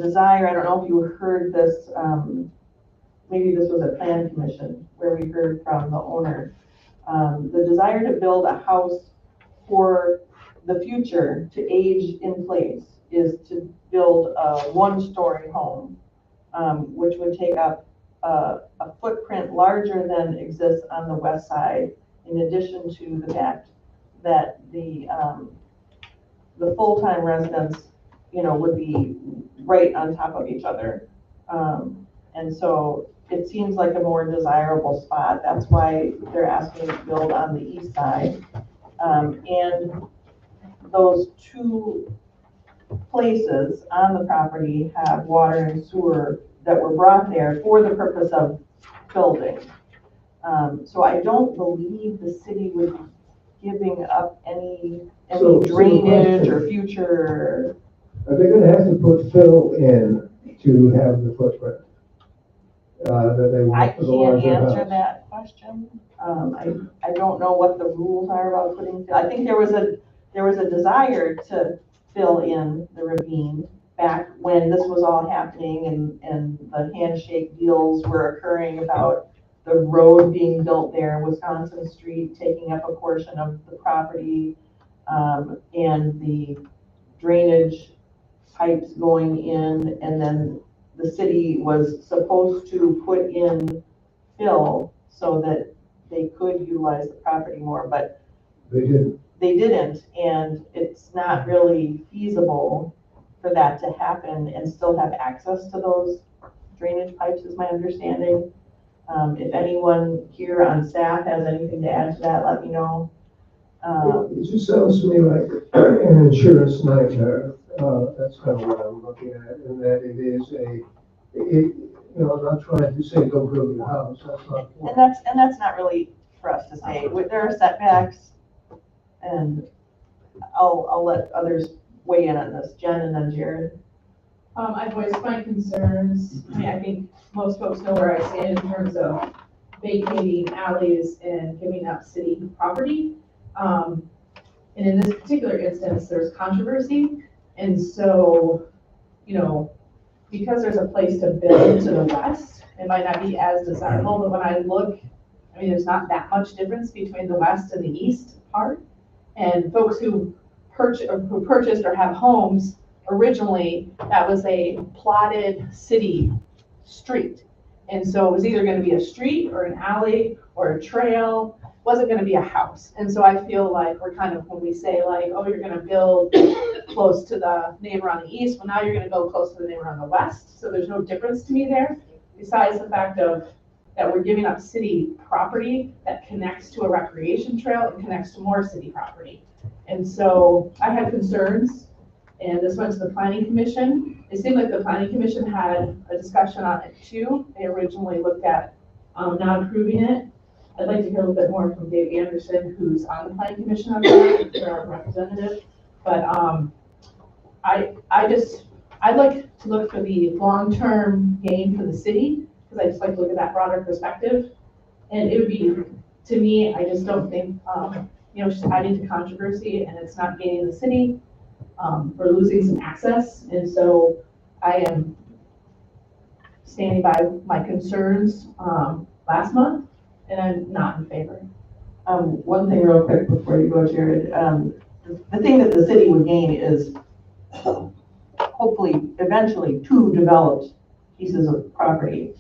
desire, I don't know if you heard this, maybe this was a plan commission where we heard from the owner, the desire to build a house for the future to age in place is to build a one-story home, which would take up a footprint larger than exists on the west side, in addition to the fact that the full-time residents, would be right on top of each other. And so it seems like a more desirable spot. That's why they're asking to build on the east side. And those two places on the property have water and sewer that were brought there for the purpose of building. So I don't believe the city would be giving up any drainage or future. Are they going to have to put fill in to have the footprint that they want for the larger house? I can't answer that question. I don't know what the rules are about putting fill. I think there was a desire to fill in the ravine back when this was all happening and the handshake deals were occurring about the road being built there, Wisconsin Street taking up a portion of the property, and the drainage pipes going in, and then the city was supposed to put in fill so that they could utilize the property more, but they didn't, and it's not really feasible for that to happen and still have access to those drainage pipes, is my understanding. If anyone here on staff has anything to add to that, let me know. It just sounds to me like an insurance nightmare. That's kind of what I'm looking at, and that it is I'm not trying to say don't build your house. That's not. And that's not really for us to say. There are setbacks, and I'll let others weigh in on this. Jen and then Jared. I voiced my concerns. I think most folks know where I stand in terms of vacating alleys and giving up city property. And in this particular instance, there's controversy. And so, because there's a place to build to the west, it might not be as desirable, but when I look, there's not that much difference between the west and the east part. And folks who purchased or have homes originally, that was a plotted city street. And so it was either going to be a street or an alley or a trail. It wasn't going to be a house. And so I feel like we're kind of, when we say like, oh, you're going to build close to the neighbor on the east, well, now you're going to build close to the neighbor on the west. So there's no difference to me there, besides the fact that we're giving up city property that connects to a recreation trail and connects to more city property. And so I had concerns, and this went to the Planning Commission. It seemed like the Planning Commission had a discussion on it too. They originally looked at not approving it. I'd like to hear a little bit more from Dave Anderson, who's on the Planning Commission on that, they're our representative. But I just I'd like to look for the long-term gain for the city, because I just like to look at that broader perspective. And it would be, to me, I just don't think, just adding to controversy and it's not gaining the city. We're losing some access. And so I am standing by my concerns last month, and I'm not in favor. One thing real quick before you go, Jared. The thing that the city would gain is hopefully eventually 2 developed pieces of property.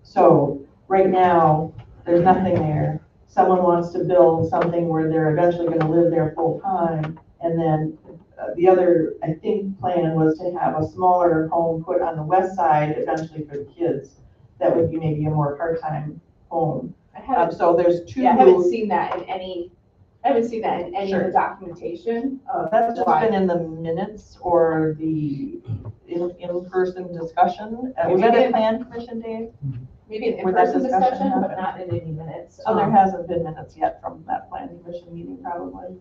So right now, there's nothing there. Someone wants to build something where they're eventually going to live there full time. And then the other, I think, plan was to have a smaller home put on the west side eventually for the kids. That would be maybe a more part-time home. So there's 2. Yeah, I haven't seen that in any of the documentation. That's just been in the minutes or the in-person discussion. Was that a plan commission, Dave? Maybe an in-person discussion, but not in any minutes. So there hasn't been minutes yet from that planning commission meeting, probably.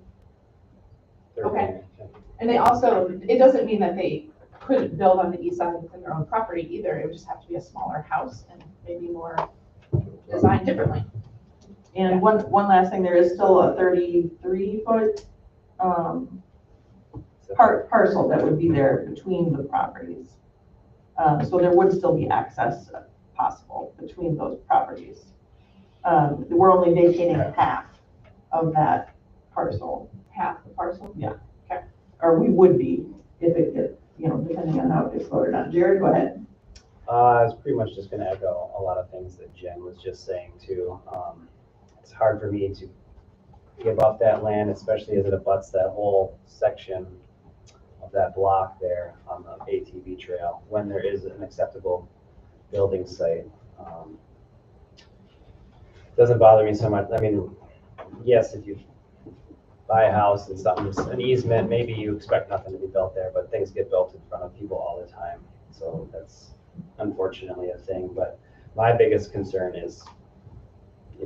Okay. And they also, it doesn't mean that they couldn't build on the east side within their own property either. It would just have to be a smaller house and maybe more designed differently. And one last thing, there is still a 33-foot parcel that would be there between the properties. So there would still be access possible between those properties. We're only vacating half of that parcel. Half the parcel? Yeah. Okay. Or we would be if it gets, depending on how it gets voted on. Jared, go ahead. I was pretty much just going to echo a lot of things that Jen was just saying too. It's hard for me to give up that land, especially as it abuts that whole section of that block there on the ATV trail when there is an acceptable building site. It doesn't bother me so much. I mean, yes, if you buy a house and something's an easement, maybe you expect nothing to be built there, but things get built in front of people all the time. So that's unfortunately a thing. But my biggest concern is,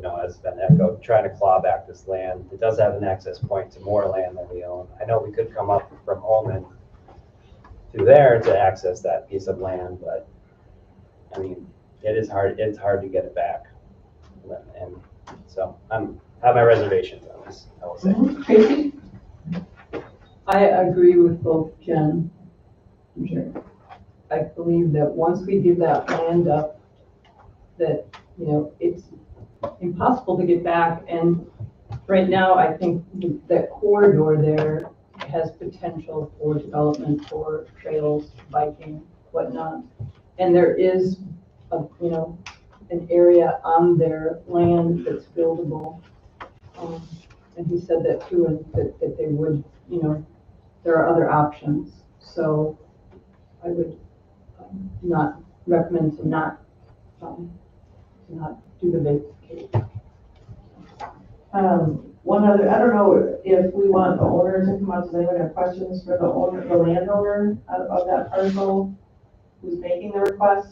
has been echoed, trying to claw back this land. It does have an access point to more land than we own. I know we could come up from Holman through there to access that piece of land, but I mean, it is hard. It's hard to get it back. And so I have my reservations on this, I will say. Tracy? I agree with both Jen and Jerry. I believe that once we give that land up, that, it's impossible to get back. And right now, I think that corridor there has potential for development for trails, biking, whatnot. And there is an area on their land that's buildable. And he said that too, and that they would, there are other options. So I would not recommend to not do the vacate. One other, I don't know if we want the owner to come up. Does anyone have questions for the owner, the landowner of that parcel who's making the request?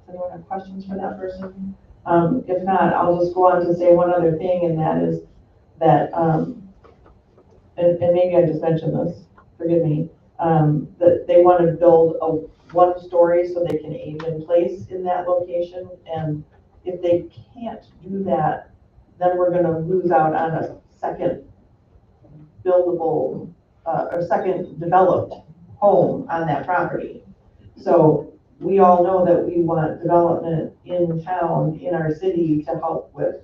Does anyone have questions for that person? If not, I'll just go on to say one other thing, and that is that, and maybe I just mentioned this, forgive me, that they want to build a 1-story so they can age in place in that location. And if they can't do that, then we're going to lose out on a second buildable or second developed home on that property. So we all know that we want development in town, in our city, to help with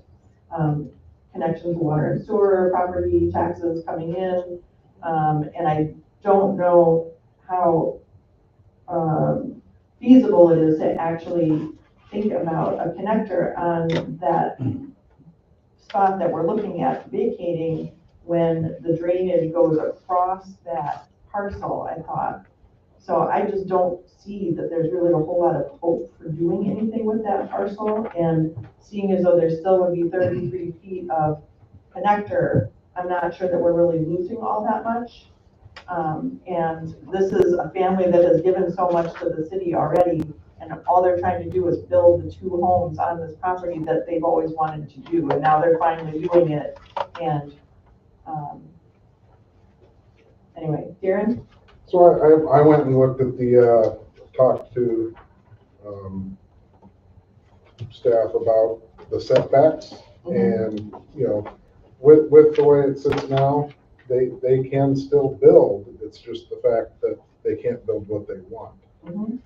connections to water and sewer, property taxes coming in. And I don't know how feasible it is to actually think about a connector on that spot that we're looking at vacating when the drainage goes across that parcel, I thought. So I just don't see that there's really a whole lot of hope for doing anything with that parcel. And seeing as though there still would be 33 feet of connector, I'm not sure that we're really losing all that much. And this is a family that has given so much to the city already, and all they're trying to do is build the 2 homes on this property that they've always wanted to do, and now they're finally doing it. And anyway, Darren? So I went and looked at the, talked to, staff about the setbacks and, you know, with the way it sits now, they can still build. It's just the fact that they can't build what they want.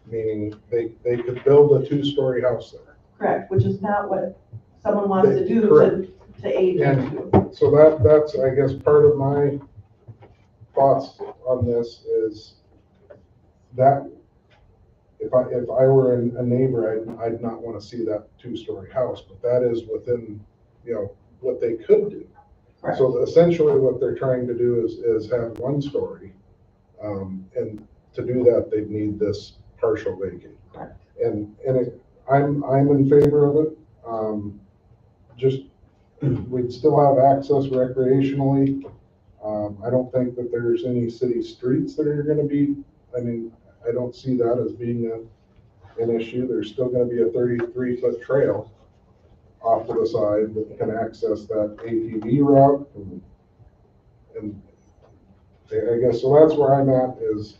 Meaning they could build a 2-story house there. Correct, which is not what someone wants to do to aid And into. so that's, I guess, part of my thoughts on this is that if I were a neighbor, I'd not want to see that 2-story house, but that is within, you know, what they could do. Correct. So essentially what they're trying to do is have 1 story. And to do that, they'd need this partial vacate. Correct. And I'm in favor of it. Just, we'd still have access recreationally. I don't think that there's any city streets that are gonna be, I mean, I don't see that as being an issue. There's still gonna be a 33-foot trail off to the side that can access that ATV route. And I guess, so that's where I'm at, is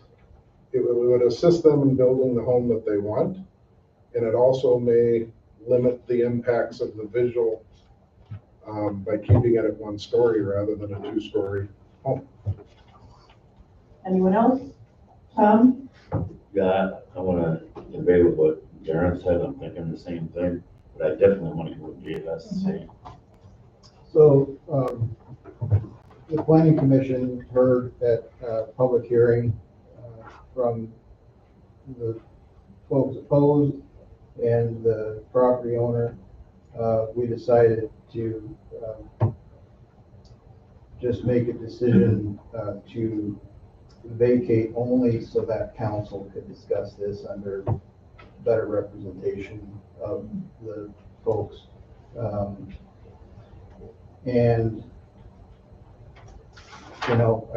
it would assist them in building the home that they want. And it also may limit the impacts of the visual by keeping it at 1 story rather than a 2-story home. Anyone else? Tom? Yeah, I want to agree with what Darren said. I'm thinking the same thing, but I definitely want to hear what Dave has to say. So, the planning commission heard at public hearing from the folks opposed and the property owner. We decided to just make a decision to vacate only so that council could discuss this under better representation of the folks. And, you know,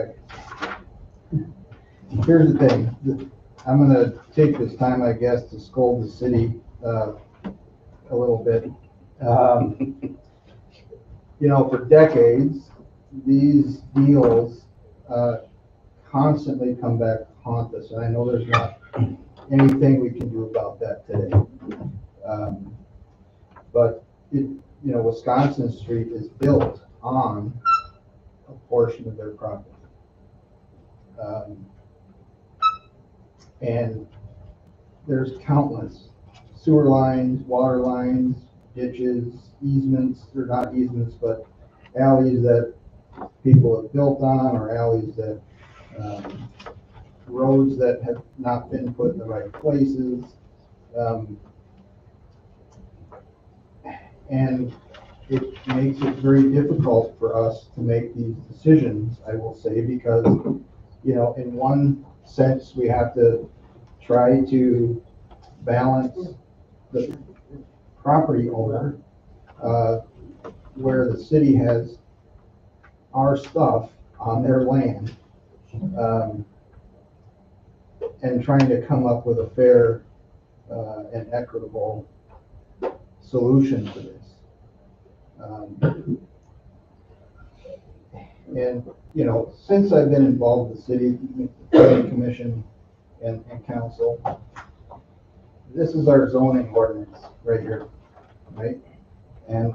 here's the thing. I'm gonna take this time, I guess, to scold the city a little bit. You know, for decades, these deals constantly come back to haunt us, and I know there's not anything we can do about that today. But you know, Wisconsin Street is built on a portion of their property. And there's countless sewer lines, water lines, ditches, easements, or not easements, but alleys that people have built on, or alleys that, roads that have not been put in the right places. And it makes it very difficult for us to make these decisions, I will say, because, you know, in one sense, we have to try to balance the property owner, where the city has our stuff on their land, and trying to come up with a fair and equitable solution to this. And, you know, since I've been involved with the city, planning commission and council, this is our zoning ordinance right here, right? And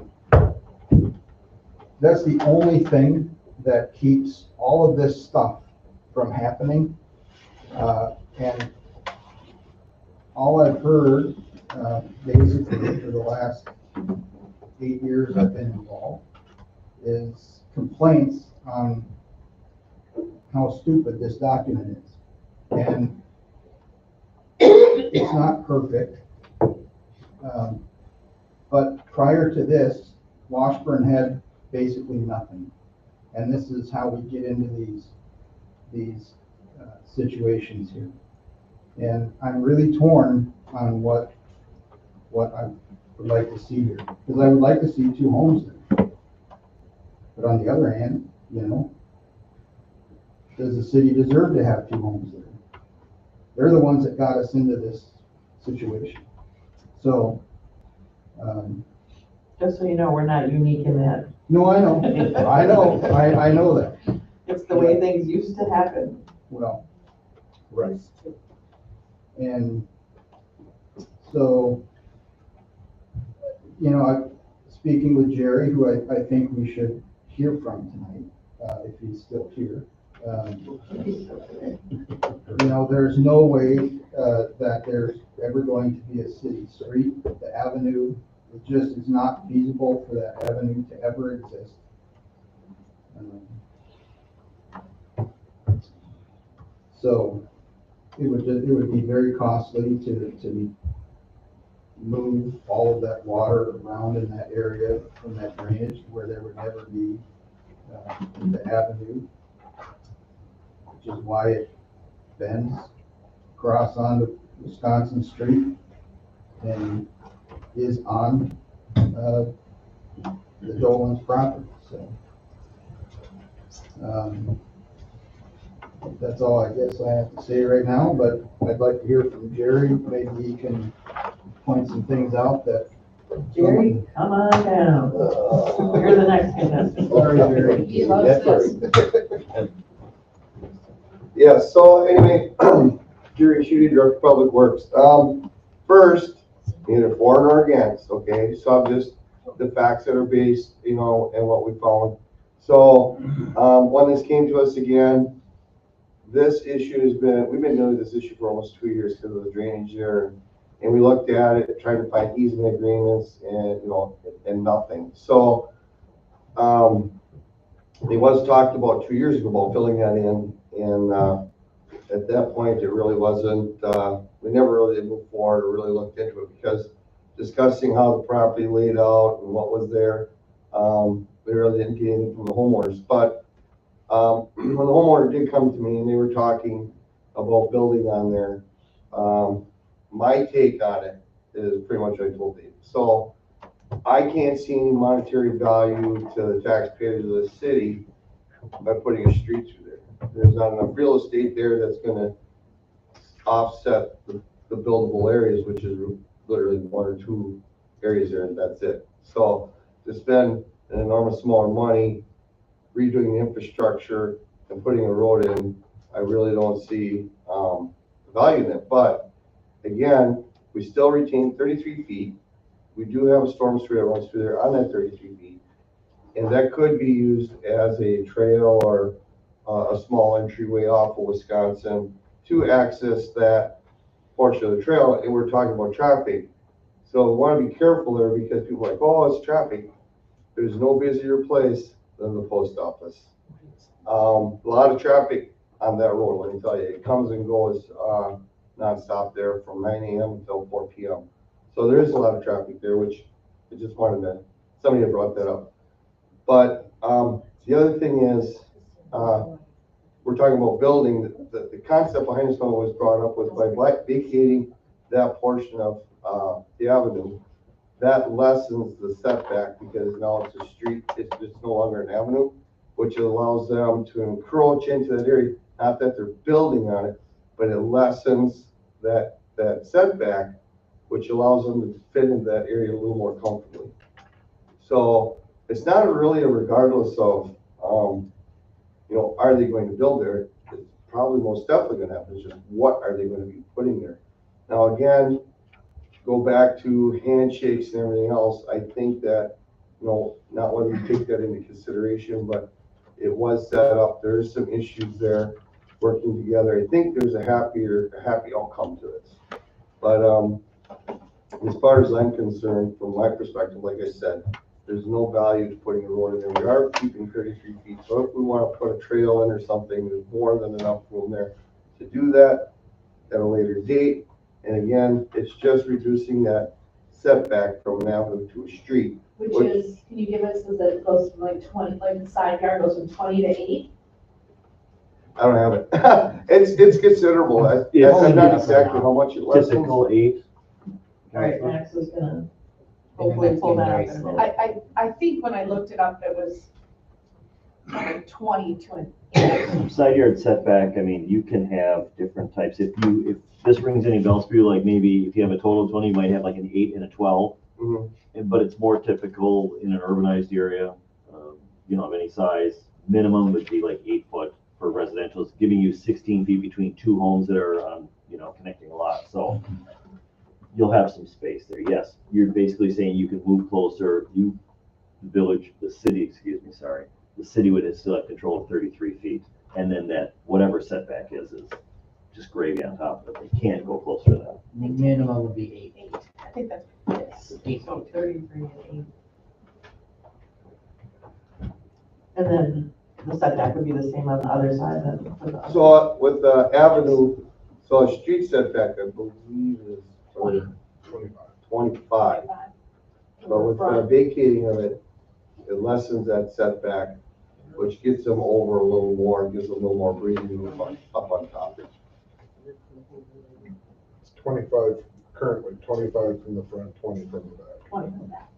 that's the only thing that keeps all of this stuff from happening. And all I've heard, basically for the last 8 years I've been involved, is complaints on how stupid this document is. And it's not perfect. But prior to this, Washburn had basically nothing. And this is how we get into these situations here. And I'm really torn on what I would like to see here, because I would like to see 2 homes there. But on the other hand, you know, does the city deserve to have 2 homes there? They're the ones that got us into this situation. So, just so you know, we're not unique in that. no, I know, I know that. It's the way things used to happen. Well, Right. And so, you know, speaking with Jerry, who I think we should hear from tonight, if he's still here. You know, there's no way that there's ever going to be a city street. The avenue, it just is not feasible for that avenue to ever exist. So it would be very costly to move all of that water around in that area from that drainage where there would never be the avenue, which is why it bends across onto Wisconsin Street and is on the Dolan's property. So that's all I guess I have to say right now, but I'd like to hear from Jerry. Maybe he can point some things out that. Jerry, come on down. You're the next contestant. Sorry, Jerry. He loves this. Yeah, so anyway, Jerry Schutte, Director of Public Works. First, neither for nor against, okay? So I'm just the facts that are based, you know, and what we found. So when this came to us again, this issue has been, we've been dealing with this issue for almost 2 years because of the drainage there. And we looked at it, trying to find easement agreements and, you know, and nothing. So it was talked about 2 years ago about filling that in. And at that point, it really wasn't, we never really did move forward or really looked into it because discussing how the property laid out and what was there, we really didn't get anything from the homeowners. But when the homeowner did come to me and they were talking about building on there, my take on it is pretty much what I told you. So I can't see any monetary value to the taxpayers of the city by putting a street through there. There's not enough real estate there that's going to offset the buildable areas, which is literally 1 or 2 areas there, and that's it. So to spend an enormous amount of money redoing the infrastructure and putting a road in, I really don't see value in it. But again, we still retain 33 feet. We do have a storm sewer that runs through there on that 33 feet. And that could be used as a trail or a small entryway off of Wisconsin to access that portion of the trail. And we're talking about traffic. So we want to be careful there because people are like, oh, it's traffic. There's no busier place than the post office. A lot of traffic on that road, let me tell you. It comes and goes nonstop there from 9 a.m. until 4 p.m. So there is a lot of traffic there, which I just wanted to, somebody had brought that up. But the other thing is, we're talking about building, the concept behind this one was brought up was by vacating that portion of the avenue, that lessens the setback because now it's a street, it's just no longer an avenue, which allows them to encroach into that area. Not that they're building on it, but it lessens that setback, which allows them to fit into that area a little more comfortably. So it's not really a regardless of, you know, are they going to build there? It's probably most definitely going to happen. It's just what are they going to be putting there? Now again, go back to handshakes and everything else. I think that, you know, not whether you take that into consideration, but it was set up. There's some issues there working together. I think there's a happy outcome to this. But as far as I'm concerned, from my perspective, like I said, there's no value to putting a road in there. We are keeping 33 feet. So if we want to put a trail in or something, there's more than enough room there to do that at a later date. And again, it's just reducing that setback from an avenue to a street. Which is, can you give us, is it goes from like 20, like the side yard goes from 20 to 8? I don't have it. it's considerable. I'm not exactly how much it lessens. Typical 8. All right, Max is gonna hopefully pull that up in a minute. I think when I looked it up, it was like 20 to an 8. Side yard setback, I mean, you can have different types. If this rings any bells for you, like maybe if you have a total of 20, you might have like an 8 and a 12. Mm-hmm. But it's more typical in an urbanized area, you know, of any size. Minimum would be like 8 foot for residential, it's giving you 16 feet between two homes that are, connecting a lot, so you'll have some space there, yes. You're basically saying you can move closer, the city would still have control of 33 feet, and then that, whatever setback is just gravy on top of it, they can't go closer to that. The minimum would be 8. I think that's, yes, so 33 and 8. And then the setback would be the same on the other side then for the other. So with the avenue, so a street setback, I believe is 25. But with the vacating of it, it lessens that setback, which gets them over a little more, gives them a little more breathing room up on top. It's 25 currently, 25 from the front, 20 from the back. 20 from that.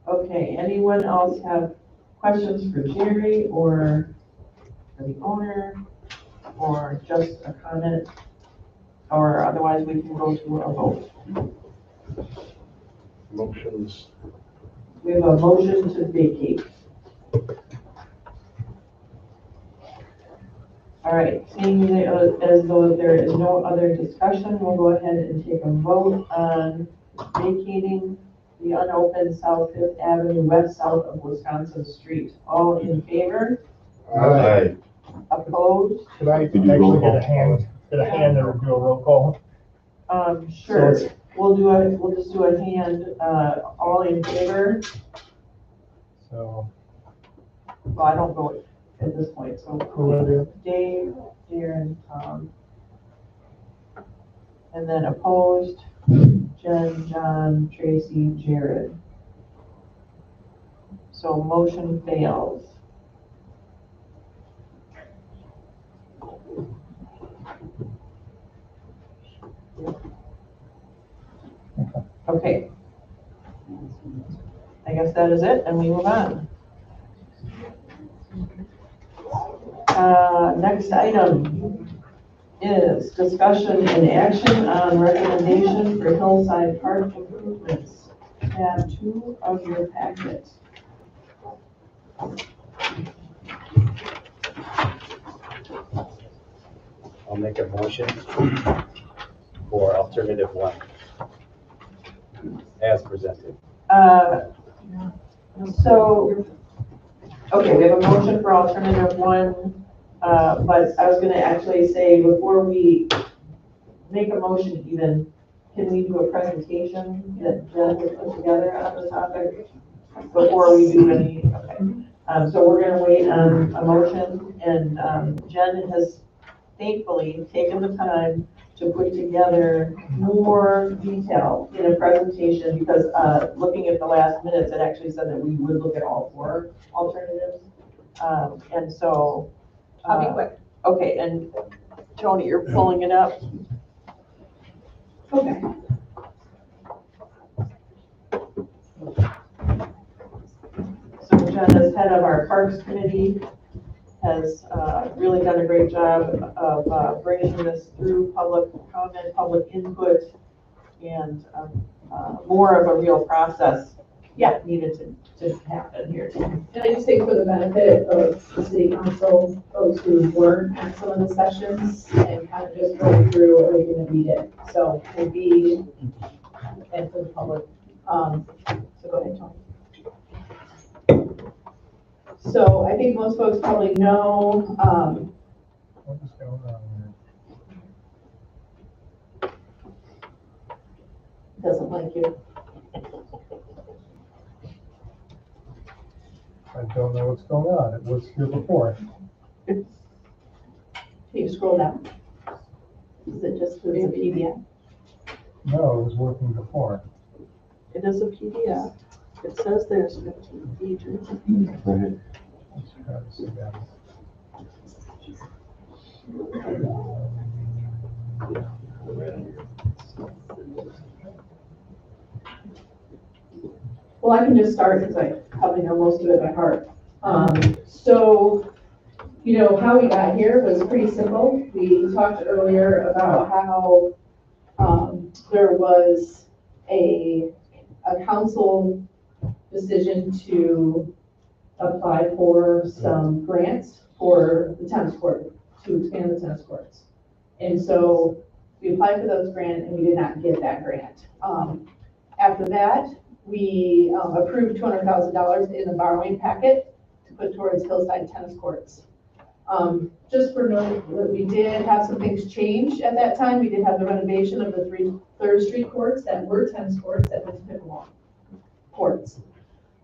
Okay, anyone else have questions for Jerry or for the owner, or just a comment? Or otherwise we can go to a vote. Motions. We have a motion to vacate. All right, seeing as though there is no other discussion, we'll go ahead and take a vote on vacating the unopened South Fifth Avenue, west-south of Wisconsin Street. All in favor? Aye. Opposed? Could I actually get a hand or do a roll call? Sure. So We'll just do a hand, all in favor. So. Well, I don't vote at this point, so. Who are you? Dave, Darren, Tom. And then opposed, Jen, John, Tracy, Jared. So motion fails. Okay. I guess that is it, and we move on. Next item is discussion and action on recommendation for Hillside Park improvements. Tab 2 of your packet. I'll make a motion for alternative 1 as presented. Okay, we have a motion for alternative 1, but I was gonna actually say, before we make a motion even, can we do a presentation that Jen would put together on the topic before we do any, okay. So we're gonna wait on a motion, and Jen has thankfully taken the time to put together more detail in a presentation, because looking at the last minutes, it actually said that we would look at all 4 alternatives. And so. I'll be quick. Okay, and Tony, you're pulling it up. Okay. So Jen, as head of our Parks Committee, has really done a great job of bringing this through public comment, public input, and more of a real process needed to happen here. And I just think for the benefit of the city council, folks who weren't at some of the sessions, and kind of just going through everything that we did. So it'd be, and for the public, so go ahead, Tony. So I think most folks probably know, What is going on here? Doesn't like you. I don't know what's going on. It was here before. can you scroll down? Is it just, it's a PDF? No, it was working before. It is a PDF. It says there's 15 pages. Right. Let's try to see that. Well, I can just start because I probably know most of it by heart. So, you know, how we got here was pretty simple. We talked earlier about how there was a council decision to apply for some grants for the tennis court, to expand the tennis courts. And so we applied for those grants and we did not get that grant. After that, we approved $200,000 in the borrowing packet to put towards hillside tennis courts. Just for note, we did have some things change at that time. We did have the renovation of the 3rd Street courts that were tennis courts that went to pickleball courts.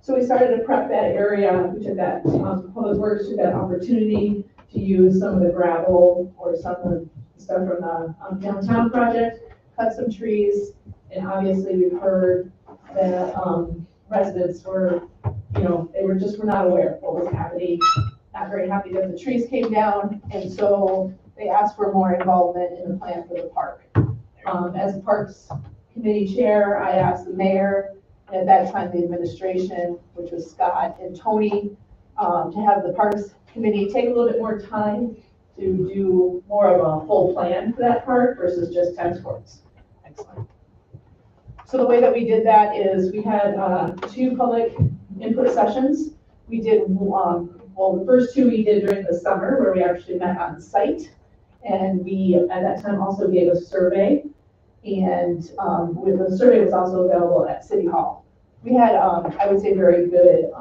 So we started to prep that area. We took that, Public Works took that opportunity to use some of the gravel or some of the stuff from the downtown project, cut some trees, and obviously we've heard that residents were, they were not aware of what was happening, not very happy that the trees came down, and so they asked for more involvement in the plan for the park. As a Parks Committee Chair, I asked the mayor, and at that time the administration, which was Scott and Tony, to have the Parks Committee take a little bit more time to do more of a full plan for that park versus just tennis courts. Excellent. So the way that we did that is we had 2 public input sessions. We did, the first 2 we did during the summer where we actually met on site. And we, at that time, also gave a survey. And the survey was also available at City Hall. We had, I would say, very good,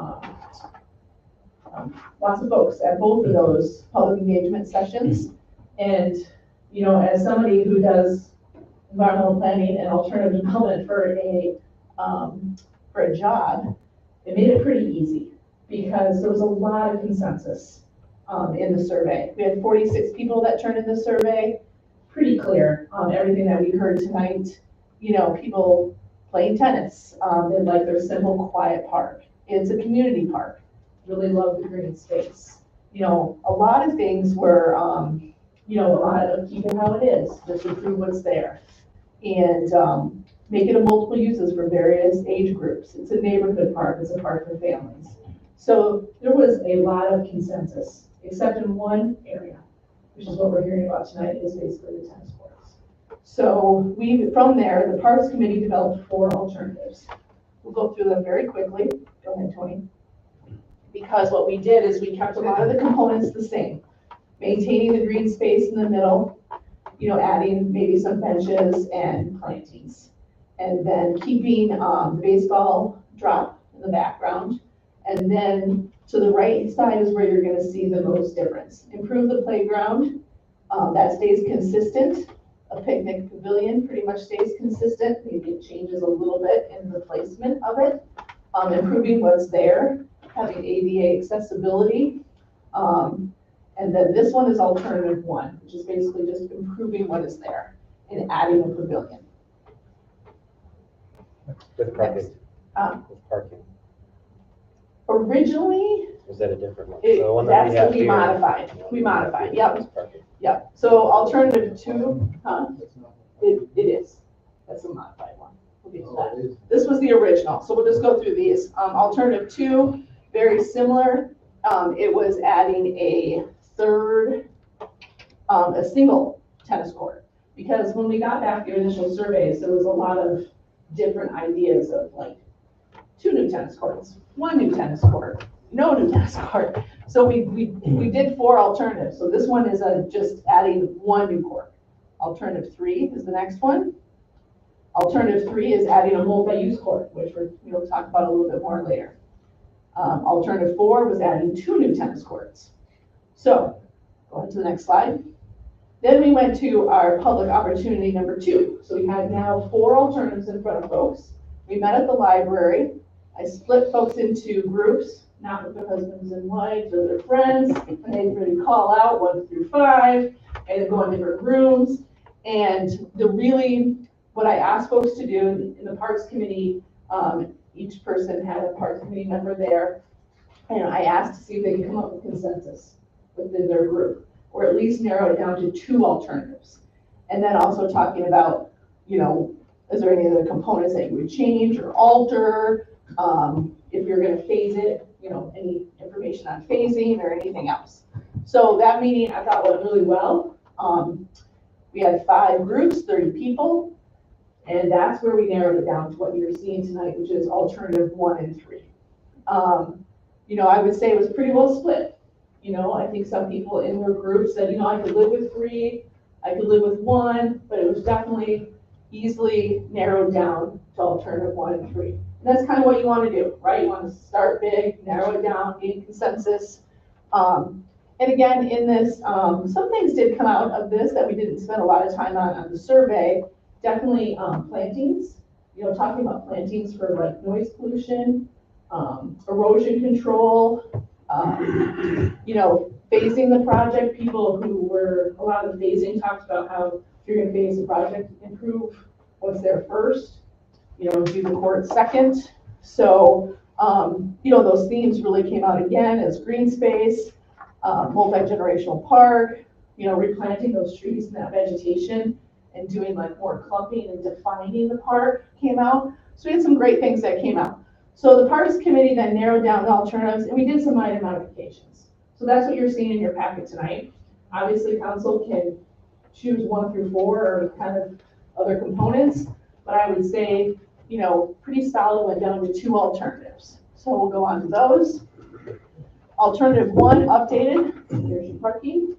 lots of folks at both of those public engagement sessions. And, as somebody who does environmental planning and alternative development for a job, it made it pretty easy because there was a lot of consensus in the survey. We had 46 people that turned in the survey. Pretty clear everything that we heard tonight. People playing tennis. They like their simple, quiet park. It's a community park. Really love the green space. A lot of things were, a lot of keep it how it is, just improve what's there. And make it a multiple uses for various age groups. It's a neighborhood park, it's a park for families. So there was a lot of consensus, except in one area, which is what we're hearing about tonight, is basically the tennis courts. So from there, the Parks Committee developed 4 alternatives. We'll go through them very quickly. Go ahead, Tony. Because what we did is we kept a lot of the components the same. Maintaining the green space in the middle, adding maybe some benches and plantings. And then keeping the baseball drop in the background. And then to the right side is where you're going to see the most difference. Improve the playground, that stays consistent. A picnic pavilion pretty much stays consistent. Maybe it changes a little bit in the placement of it. Improving what's there, having ADA accessibility. And then this one is alternative 1, which is basically just improving what is there and adding a pavilion. With parking. With parking. Originally, Was that a different one? It, So one that's we have what we here, modified. We modified, yep. is parking. Yep. So alternative 2, it is. That's a modified one. We'll get to that. This was the original, so we'll just go through these. Alternative 2, very similar. It was adding a third, a single tennis court. Because when we got back the initial surveys, there was a lot of different ideas of like 2 new tennis courts, 1 new tennis court, no new tennis court. So we did 4 alternatives. So this one is just adding 1 new court. Alternative 3 is the next one. Alternative 3 is adding a multi-use court, which we'll talk about a little bit more later. Alternative 4 was adding 2 new tennis courts. So go ahead to the next slide. Then we went to our public opportunity number 2. So we had now 4 alternatives in front of folks. We met at the library. I split folks into groups, not with their husbands and wives or their friends, and they really call out 1 through 5, and go in different rooms. And what I asked folks to do in the Parks Committee, each person had a Parks Committee member there, and I asked to see if they could come up with consensus within their group, or at least narrow it down to 2 alternatives. And then also talking about, is there any other components that you would change or alter? If you're going to phase it, any information on phasing or anything else. So that meeting I thought went really well. We had 5 groups, 30 people, and that's where we narrowed it down to what you're seeing tonight, which is alternative 1 and 3. I would say it was pretty well split. I think some people in their group said, I could live with 3, I could live with 1, but it was definitely easily narrowed down to alternative 1 and 3. And that's kind of what you want to do, right? You want to start big, narrow it down, gain consensus. And again, in this, some things did come out of this that we didn't spend a lot of time on the survey. Definitely plantings, talking about plantings for like noise pollution, erosion control, phasing the project. People who were, a lot of the phasing talked about how if you're going to phase the project, improve what's there first, do the court second. So, those themes really came out again as green space, multi-generational park, replanting those trees and that vegetation and doing like more clumping and defining the park came out. So we had some great things that came out. So the Parks Committee then narrowed down the alternatives and we did some minor modifications. So that's what you're seeing in your packet tonight. Obviously, council can choose 1 through 4 or kind of other components, but I would say, pretty solid, went down to 2 alternatives. So we'll go on to those. Alternative 1, updated, there's your parking,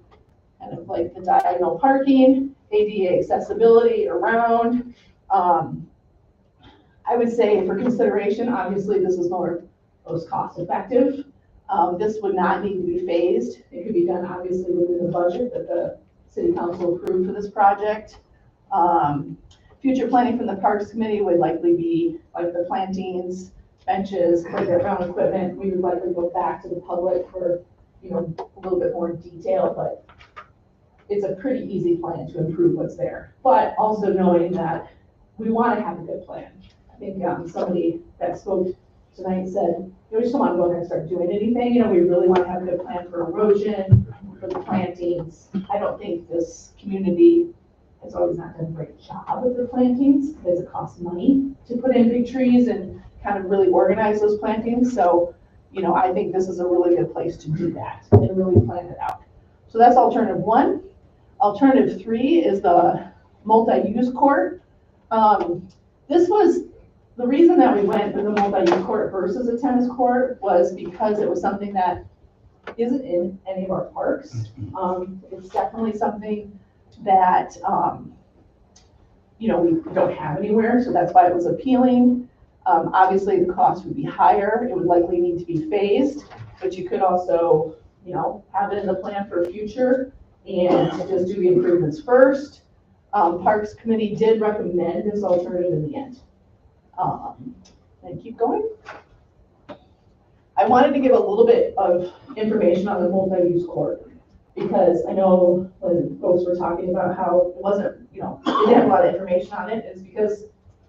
kind of like the diagonal parking, ADA accessibility around. I would say for consideration, obviously this is most cost effective. This would not need to be phased. It could be done obviously within the budget that the city council approved for this project. Future planning from the Parks Committee would likely be like the plantings, benches, playground equipment. We would likely go back to the public for, a little bit more detail, but it's a pretty easy plan to improve what's there. But also knowing that we want to have a good plan. I think somebody that spoke tonight said, we just don't want to go ahead and start doing anything. We really want to have a good plan for erosion, for the plantings. I don't think this community has always not done a great job with the plantings because it costs money to put in big trees and kind of really organize those plantings. So, I think this is a really good place to do that and really plan it out. So that's alternative 1. Alternative 3 is the multi-use court. This was the reason that we went with a multi-use court versus a tennis court was because it was something that isn't in any of our parks. It's definitely something that, we don't have anywhere, so that's why it was appealing. Obviously, the cost would be higher. It would likely need to be phased, but you could also, have it in the plan for future and just do the improvements first. Parks Committee did recommend this alternative in the end. And keep going. I wanted to give a little bit of information on the multi-use court because I know when folks were talking about how it wasn't, they didn't have a lot of information on it, it's because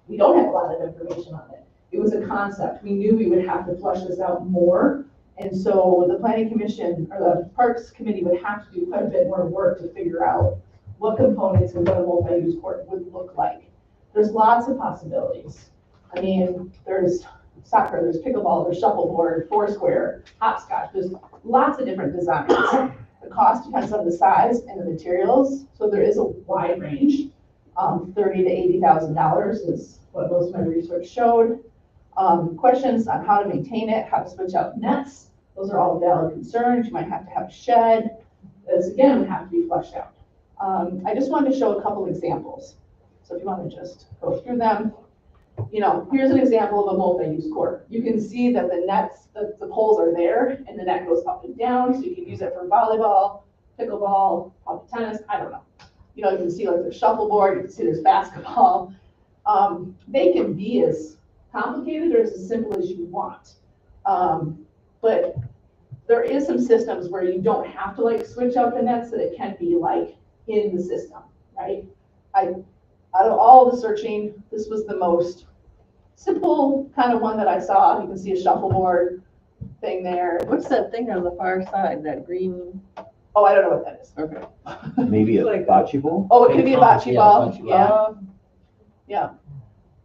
we don't have a lot of information on it. It was a concept. We knew we would have to flesh this out more. And so the Planning Commission or the Parks Committee would have to do quite a bit more work to figure out what components and what a multi-use court would look like. There's lots of possibilities. I mean, there's soccer, there's pickleball, there's shuffleboard, foursquare, hopscotch. There's lots of different designs. The cost depends on the size and the materials. So there is a wide range. $30,000 to $80,000 is what most of my research showed. Questions on how to maintain it, how to switch out nets. Those are all valid concerns. You might have to have a shed. This again would have to be fleshed out. I just wanted to show a couple examples. So if you want to just go through them. Here's an example of a multi-use court. You can see that the nets, the poles are there and the net goes up and down. So you can use it for volleyball, pickleball, probably tennis, I don't know. You can see like there's shuffleboard, you can see there's basketball. They can be as complicated or as simple as you want. But there is some systems where you don't have to like switch out the nets, that it can be like in the system, right? Out of all the searching, this was the most simple kind of one that I saw. You can see a shuffleboard thing there. What's that thing on the far side, that green? Oh, I don't know what that is. Okay. Maybe a bocce ball? Oh, it could be a bocce ball. Bocce Yeah. ball. Yeah.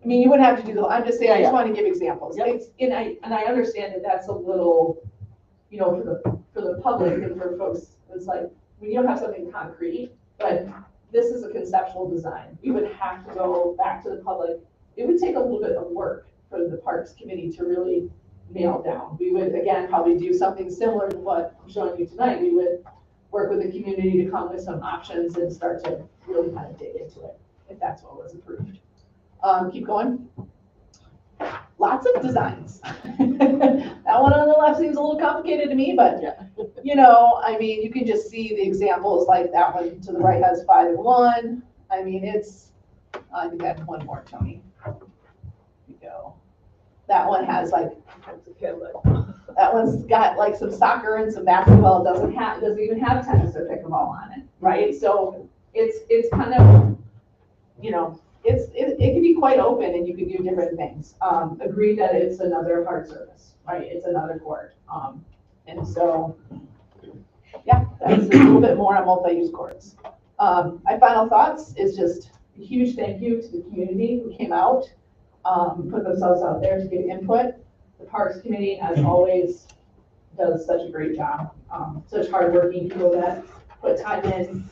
I mean, you wouldn't have to do I'm just saying, Yeah, I just yeah. want to give examples. Yep. And I understand that that's a little, for the public and for folks, it's like, we don't have something concrete, but this is a conceptual design. We would have to go back to the public. It would take a little bit of work for the Parks Committee to really, nailed down. We would, again, probably do something similar to what I'm showing you tonight. We would work with the community to come with some options and start to really kind of dig into it, if that's what was approved. Keep going. Lots of designs. That one on the left seems a little complicated to me, but you know, I mean, you can just see the examples, like that one to the right has 5 and 1. I mean, I think I have one more, Tony. Here we go. That one has like, that one's got like some soccer and some basketball. It doesn't even have tennis or pickleball on it, right? So it's kind of, you know, it can be quite open and you can do different things. Agree that it's another hard surface, right? It's another court. And so, yeah, that's a little bit more on multi-use courts. My final thoughts is just a huge thank you to the community who came out, put themselves out there to give input. The Parks Committee, as always, does such a great job. Such hardworking people that put time in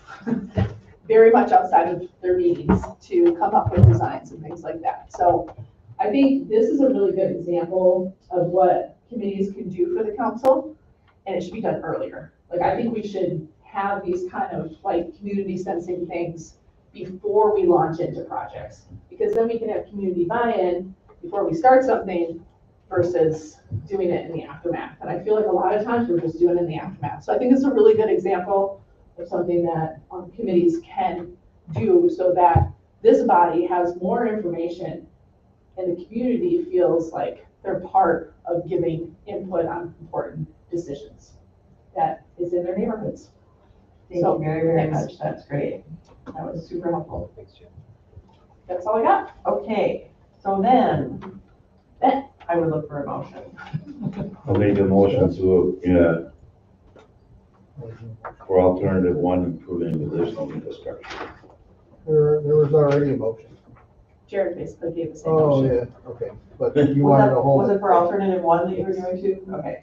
very much outside of their meetings to come up with designs and things like that. So I think this is a really good example of what committees can do for the council, and it should be done earlier. Like, I think we should have these kind of like community sensing things before we launch into projects, because then we can have community buy-in before we start something versus doing it in the aftermath. And I feel like a lot of times we're just doing it in the aftermath. So I think it's a really good example of something that committees can do so that this body has more information and the community feels like they're part of giving input on important decisions that is in their neighborhoods. Thank you very, very much. That's great. That was super helpful. Thanks, Jim. That's all I got. Okay, so then I would look for a motion. I'll make a motion to, for alternative 1, improving additional infrastructure. There was already a motion. Jared basically gave the same Oh, motion. yeah, okay, but you wanted to hold Was it. it for alternative 1 that you were doing too? Okay.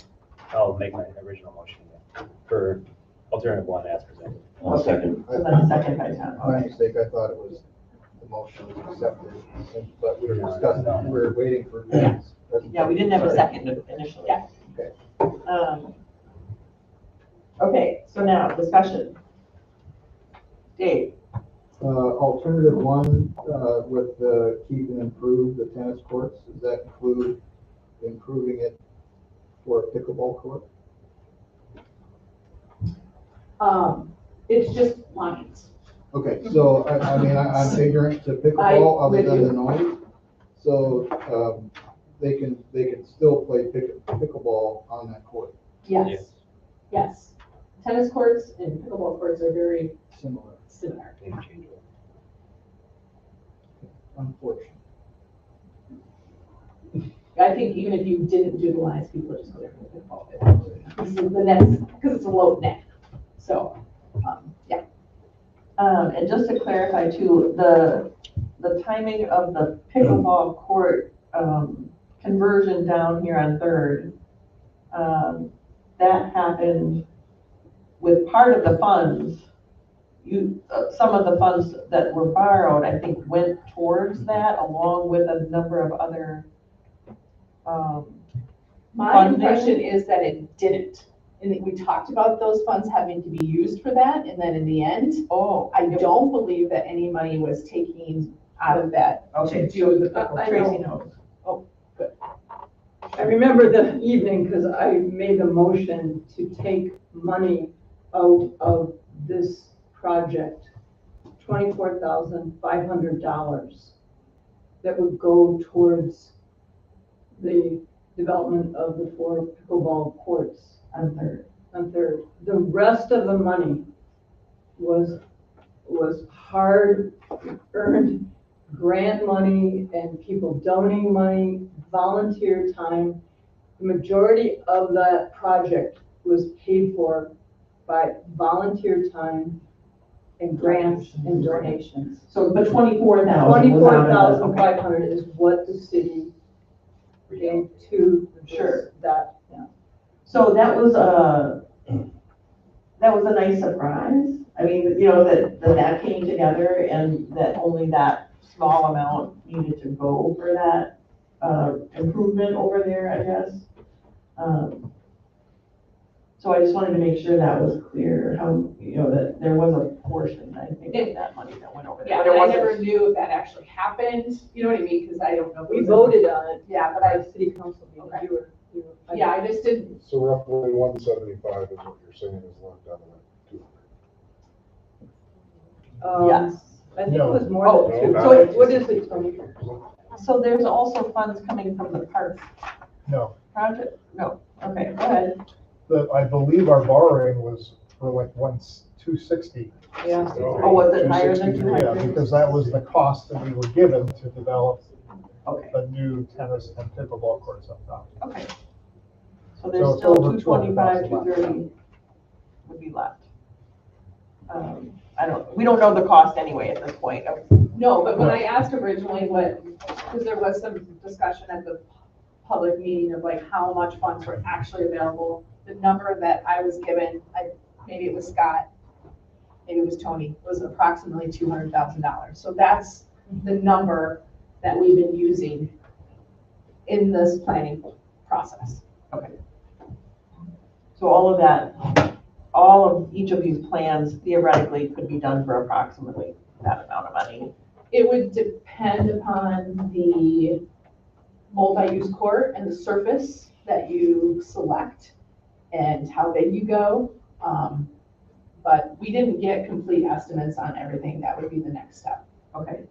I'll make my original motion for alternative 1 as presented. I'll second. So then second by Tom. My mistake, I thought it was, the motion was accepted, but we were discussing, we were waiting for. Yeah, we didn't have a second initially. Yeah. Okay. Okay, so now discussion. Dave. Alternative 1, with the keep and improve the tennis courts, does that include improving it for a pickleball court? It's just lines. Okay, so I mean, I'm ignorant to pickleball other than the noise. So, they can still play pickleball on that court. Yes. Yes. Tennis courts and pickleball courts are very Similar. Unfortunately. I think even if you didn't do the lines, people would just go there for the pickleball. This is the next, because it's a low net. So, yeah. And just to clarify too, the timing of the pickleball court conversion down here on 3rd, that happened with part of the funds. Some of the funds that were borrowed, I think, went towards that, along with a number of other My funding. impression is that it didn't. And we talked about those funds having to be used for that, and then in the end, I don't believe that any money was taken out of that to do the pickleball. Tracy knows. Oh, good. I remember the evening because I made the motion to take money out of this project, $24,500 that would go towards the development of the 4 pickleball courts on 3rd. The rest of the money was hard-earned grant money and people donating money, volunteer time. The majority of that project was paid for by volunteer time and grants and donations. So, but 24,000. 24,500 is what the city gave to that. Yeah. So that was a nice surprise. I mean, you know, that came together and that only that small amount needed to go for that improvement over there, I guess. So I just wanted to make sure that was clear, how, that there was a portion, I think, of that money that went over there. Yeah, But it but I wasn't- never knew if that actually happened, you know what I mean, because I don't know. if it We was- voted on it. Yeah, but I, City council meeting, Okay. you were. yeah, I just didn't, So roughly 175 is what you're saying is left out of that 200. Yes. I think it No. was more Oh, than two. so it- What is it, Tony? So there's also funds coming from the parks No, project? No, okay, go ahead. I believe our borrowing was for like 260. Yeah. Oh, was it higher than 263, 200? Yeah, because that was the cost that we were given to develop Okay, a new tennis and pickleball courts up top. okay. So So there's it's still over 225, 200,000 left. 230 would be left. We don't know the cost anyway at this point. no, but when I asked originally because there was some discussion at the public meeting of like how much funds were actually available, the number that I was given, maybe it was Scott, maybe it was Tony, was approximately $200,000. So that's the number that we've been using in this planning process. Okay. So all of that, all of each of these plans theoretically could be done for approximately that amount of money. It would depend upon the multi-use court and the surface that you select and how big you go. But we didn't get complete estimates on everything. That would be the next step. Okay.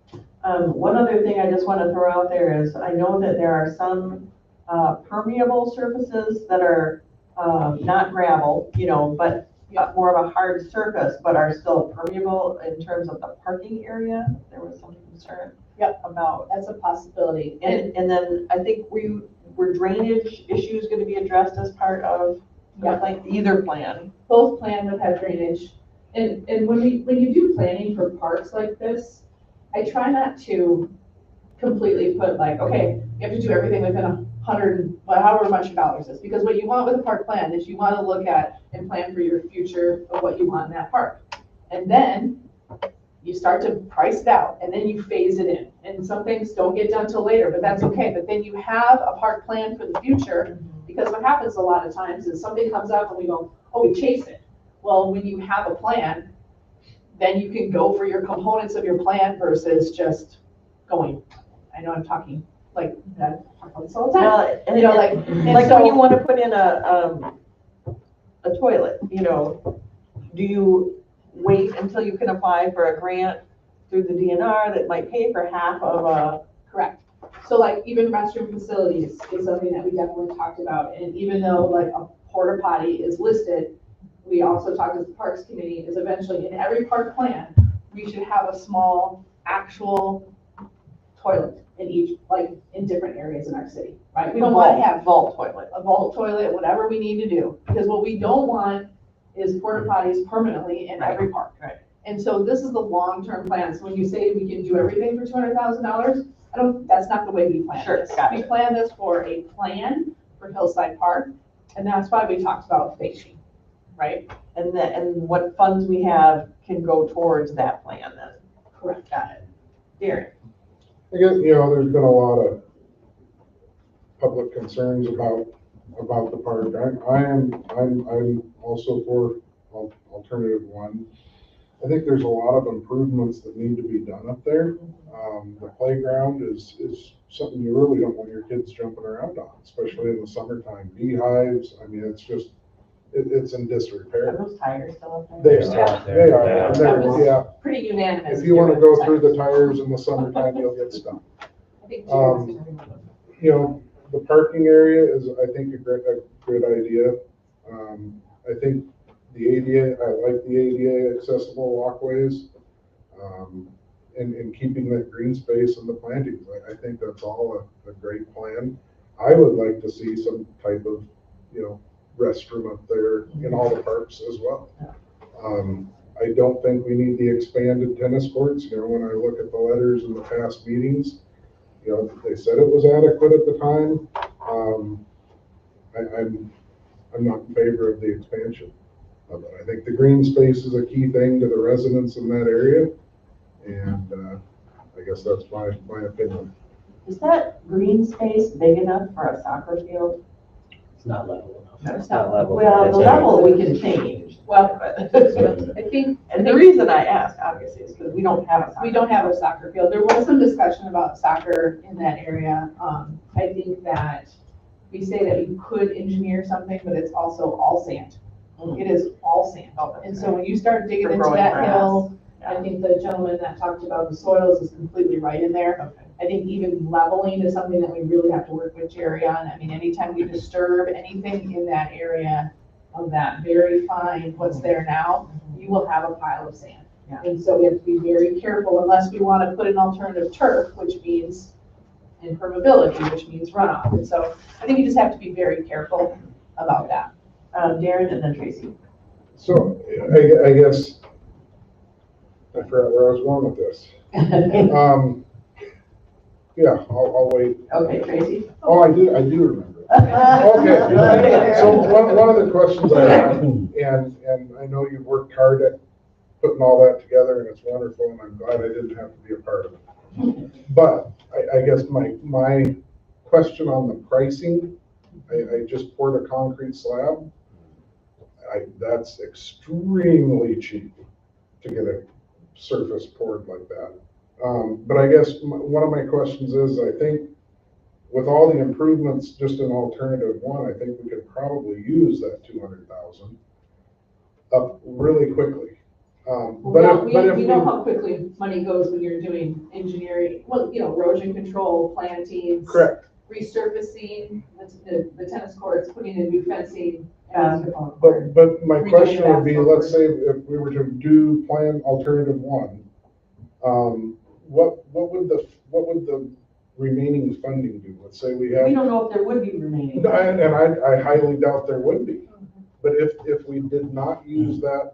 One other thing I just want to throw out there is I know that there are some permeable surfaces that are not gravel, but more of a hard surface, but are still permeable in terms of the parking area. There was some concern about. That's a possibility. And then I think were drainage issues going to be addressed as part of either plan? Both plan would have drainage. And when you do planning for parks like this, I try not to completely put like, okay, you have to do everything within 100, however much dollars is. Because what you want with a park plan is you want to look at and plan for your future of what you want in that park. And then you start to price it out and then you phase it in. And some things don't get done till later, but that's okay. But then you have a park plan for the future, because what happens a lot of times is something comes up and we go, oh, we chase it. Well, when you have a plan, then you can go for your components of your plan versus just going. I know I'm talking like that, I talk about this all the time. Well, and like when you want to put in a toilet, do you wait until you can apply for a grant through the DNR that might pay for half of a? Correct. So like even restroom facilities is something that we definitely talked about. And even though like a porta potty is listed, we also talked as the Parks Committee is eventually in every park plan, we should have a small actual toilet in each, like in different areas in our city, right? We don't want to have vault toilet, a vault toilet, whatever we need to do. Because what we don't want is porta potties permanently in every park. Right. And so this is the long-term plan. So when you say we can do everything for $200,000, that's not the way we plan Sure, this. gotcha. We plan this for a plan for Hillside Park, and that's why we talked about phasing, right? And what funds we have can go towards that plan then? Correct. Got it. Darren? I guess, there's been a lot of public concerns about the park. I'm also for alternative one. I think there's a lot of improvements that need to be done up there. The playground is something you really don't want your kids jumping around on, especially in the summertime. Beehives, it's just, it's in disrepair. Are those tires still up there? They are. Yeah. And they're- yeah. Pretty unanimous. If you want to go through the tires in the summertime, you'll get stuck. I think The parking area is, I think, a good idea. I think the ADA, I like the ADA accessible walkways, and keeping that green space and the plantings. I think that's all a great plan. I would like to see some type of, restroom up there in all the parks as well. I don't think we need the expanded tennis courts. When I look at the letters in the past meetings, they said it was adequate at the time. I'm not in favor of the expansion of it. I think the green space is a key thing to the residents in that area, and I guess that's my opinion. Is that green space big enough for a soccer field? It's not level enough. It's not level. Well, the level we can change. Well, I think, And the reason I ask, obviously, is because we don't have a soccer. we don't have a soccer field. There was some discussion about soccer in that area. I think that we say that we could engineer something, but it's also all sand. It is all sand. And so when you start digging For into growing that grass. hill, I think the gentleman that talked about the soils is completely right in there. I think even leveling is something that we really have to work with Jerry on. I mean, anytime we disturb anything in that area of that very fine, what's there now, you will have a pile of sand. Yeah. And so we have to be very careful unless we want to put an alternative turf, which means impermeability, which means runoff. And so I think you just have to be very careful about that. Darren and then Tracy. So I guess, I forgot where I was going with this. Yeah, I'll wait. Okay, Tracy. Oh, I do remember. Okay, so one of the questions I have, and I know you've worked hard at putting all that together, and it's wonderful, and I'm glad I didn't have to be a part of it. But I guess my question on the pricing, I just poured a concrete slab. That's extremely cheap to get a surface poured like that. But I guess one of my questions is, I think with all the improvements, just in alternative one, I think we could probably use that 200,000 up really quickly. We know how quickly money goes when you're doing engineering, well, erosion control, plantings. Correct. Resurfacing the tennis courts, putting in new fencing. But my Redoing question would be, basketball let's say if we were to do plan alternative one, what would the remaining funding do? Let's say we have. We don't know if there would be remaining. And I highly doubt there would be. But if we did not use a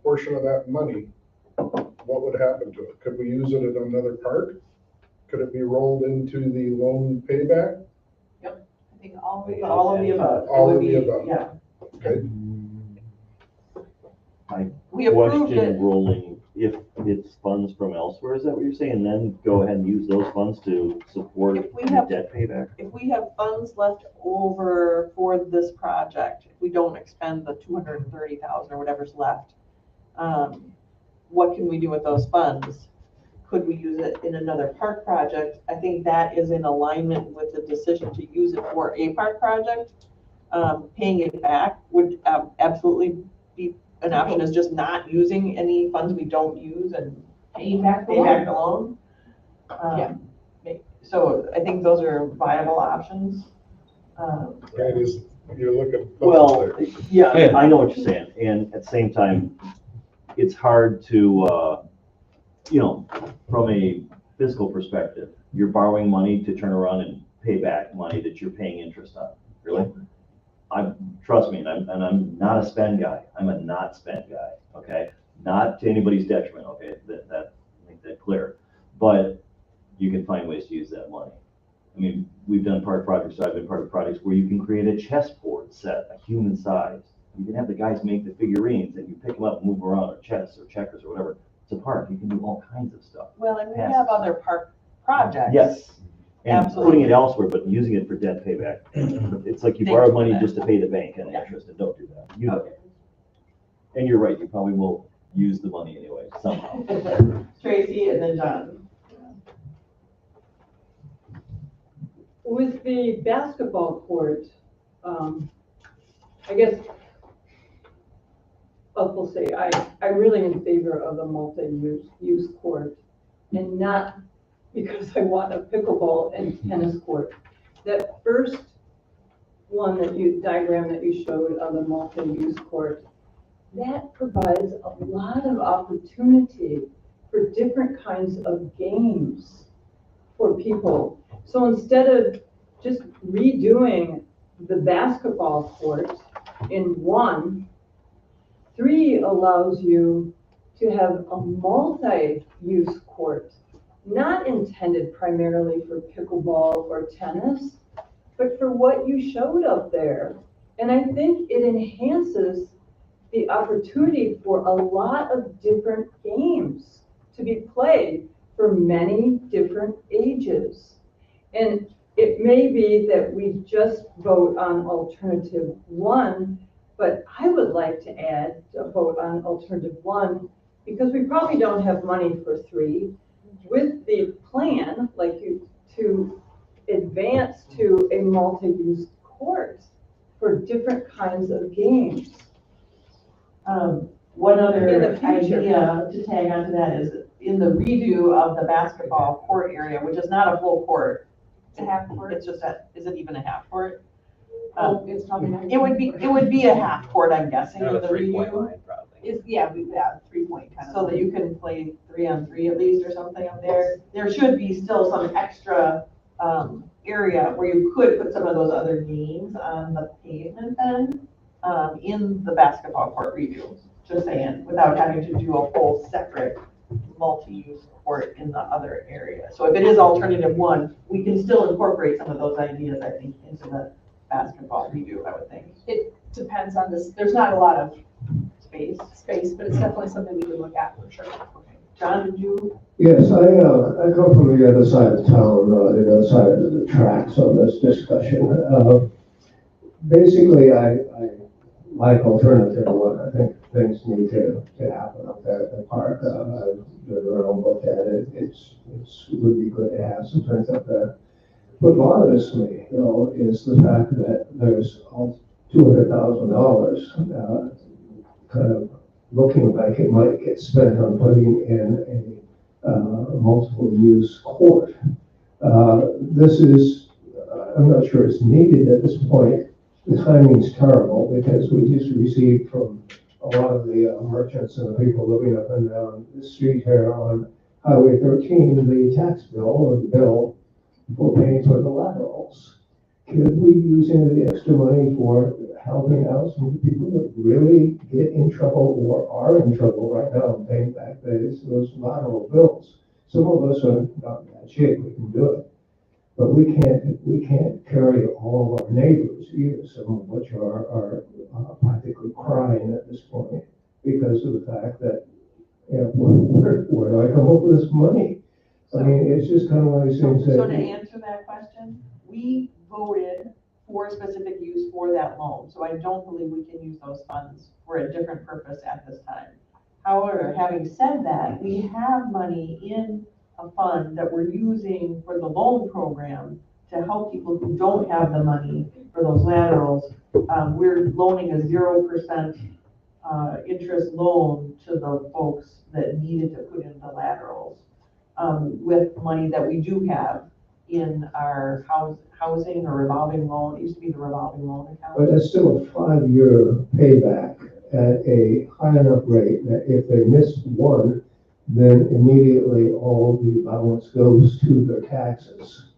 portion of that money, what would happen to it? Could we use it at another park? Could it be rolled into the loan payback? Yep, I think all All of the above. All of the above. Yeah. Okay. My We approved question it. rolling, if it's funds from elsewhere, is that what you're saying? Then go ahead and use those funds to support If we the have- debt payback? If we have funds left over for this project, if we don't expend the 230,000 or whatever's left, what can we do with those funds? Could we use it in another park project? I think that is in alignment with the decision to use it for a park project. Paying it back would absolutely be an option, is just not using any funds we don't use and Pay back the loan. Yeah. So I think those are viable options. Right, you're looking. Well, yeah, I know what you're saying, and at the same time, it's hard to, from a fiscal perspective, you're borrowing money to turn around and pay back money that you're paying interest on, really? Trust me, and I'm not a spend guy, I'm a not spend guy, okay? Not to anybody's detriment, okay, that make that clear, but you can find ways to use that money. I mean, we've done park projects, I've been part of projects where you can create a chessboard set, a human size. You can have the guys make the figurines and you pick them up and move around, or chess or checkers or whatever. It's a park, you can do all kinds of stuff. Well, and we have other park projects. Yes, and Absolutely. putting it elsewhere, but using it for debt payback. It's like you Thank borrow you for money that. just to pay the bank and interest, and don't do that. You know. And you're right, you probably will use the money anyway, somehow. Tracy and then John. With the basketball court, I guess I'll say I really in favor of a multi-use court, and not because I want a pickleball and tennis court. That first one diagram that you showed of the multi-use court, that provides a lot of opportunity for different kinds of games for people. So instead of just redoing the basketball court in one, 3 allows you to have a multi-use court, not intended primarily for pickleball or tennis, but for what you showed up there. And I think it enhances the opportunity for a lot of different games to be played for many different ages. And it may be that we just vote on alternative one, but I would like to add a vote on alternative one, because we probably don't have money for three. With the plan, like you, to advance to a multi-use court for different kinds of games. One other In the future. idea to tag onto that is in the redo of the basketball court area, which is not a full court. It's a half court. It's just that, is it even a half court? It's probably not. It would be a half court, I'm guessing, Kind in of the a 3-point redo. line, probably. It's, yeah, 3-point kind of. So that you can play 3-on-3 at least or something up there. There should be still some extra, area where you could put some of those other games on the pavement then, in the basketball court redo. Just saying, without having to do a whole separate multi-use court in the other area. So if it is alternative one, we can still incorporate some of those ideas, I think, into the basketball redo, I would think. It depends on this, there's not a lot of Space. but it's definitely something we would look at for sure. John, did you? Yes, I come from the other side of town, the other side of the tracks on this discussion. Basically, I like alternative one. I think things need to happen up there at the park. I've driven around, looked at it. It would be good to have some things up there. What bothers me, is the fact that there's $200,000 kind of looking like it might get spent on putting in a multiple-use court. This is, I'm not sure it's needed at this point. The timing's terrible because we just received from a lot of the merchants and the people living up and down the street here on Highway 13, the tax bill or the bill for paying for the laterals. Could we use any of the extra money for helping out some of the people that really get in trouble or are in trouble right now and paying back those lateral bills? Some of us are not in bad shape, we can do it. But we can't carry all of our neighbors either, some of which are practically crying at this point because of the fact that, where do I come up with this money? I mean, it's just kind of one of these things that. So to answer that question, we voted for specific use for that loan. So I don't believe we can use those funds for a different purpose at this time. However, having said that, we have money in a fund that we're using for the loan program to help people who don't have the money for those laterals. We're loaning a 0% interest loan to the folks that needed to put in the laterals with money that we do have in our housing or revolving loan. It used to be the revolving loan account. But that's still a 5-year payback at a high enough rate that if they miss one, then immediately all the balance goes to their taxes,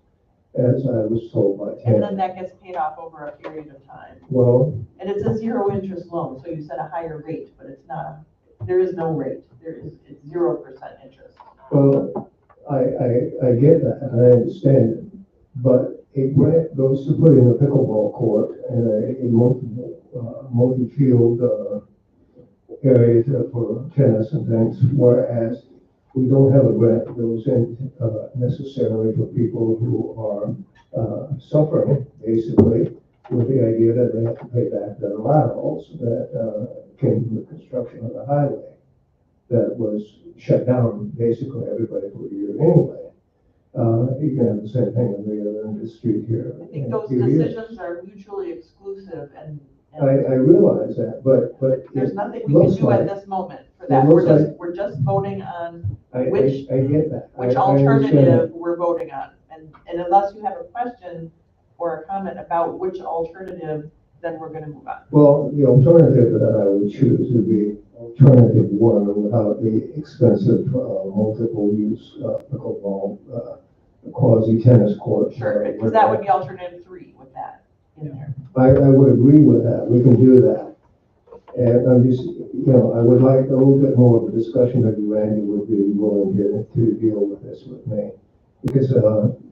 as I was told by Tim. And then that gets paid off over a period of time. Well. And it's a 0 interest loan, so you said a higher rate, but it's not, there is no rate. It's 0% interest. Well, I get that, and I understand it, but a grant goes to put in a pickleball court and a multi-field area for tennis and things, whereas we don't have a grant that goes in necessarily for people who are suffering, basically, with the idea that they have to pay back their laterals that came from the construction of the highway that was shut down basically everybody for a year anyway. You can have the same thing on the other end of the street here. I think those decisions are mutually exclusive and I realize that, but there's nothing we can do at this moment for that. We're just voting on which I get that. Which alternative we're voting on. And unless you have a question or a comment about which alternative, then we're gonna move on. Well, the alternative that I would choose would be alternative one without the expensive multiple use pickleball quasi tennis court. Sure, because that would be alternative 3 with that in there. I would agree with that. We can do that. And I'm just, I would like a little bit more of a discussion that Randy would be willing to deal with this with me. Because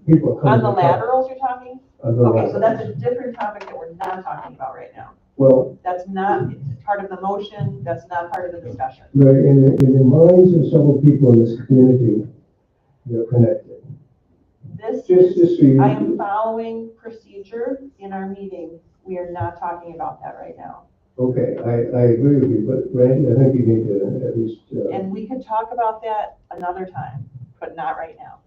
people are coming. On the laterals you're talking? Okay, so that's a different topic that we're not talking about right now. Well, that's not part of the motion. That's not part of the discussion. Right, in the minds of several people in this community, they're connected. This Just is, so you. I am following procedure in our meeting. We are not talking about that right now. Okay, I agree with you, but Randy, I think you need to at least. And we could talk about that another time, but not right now.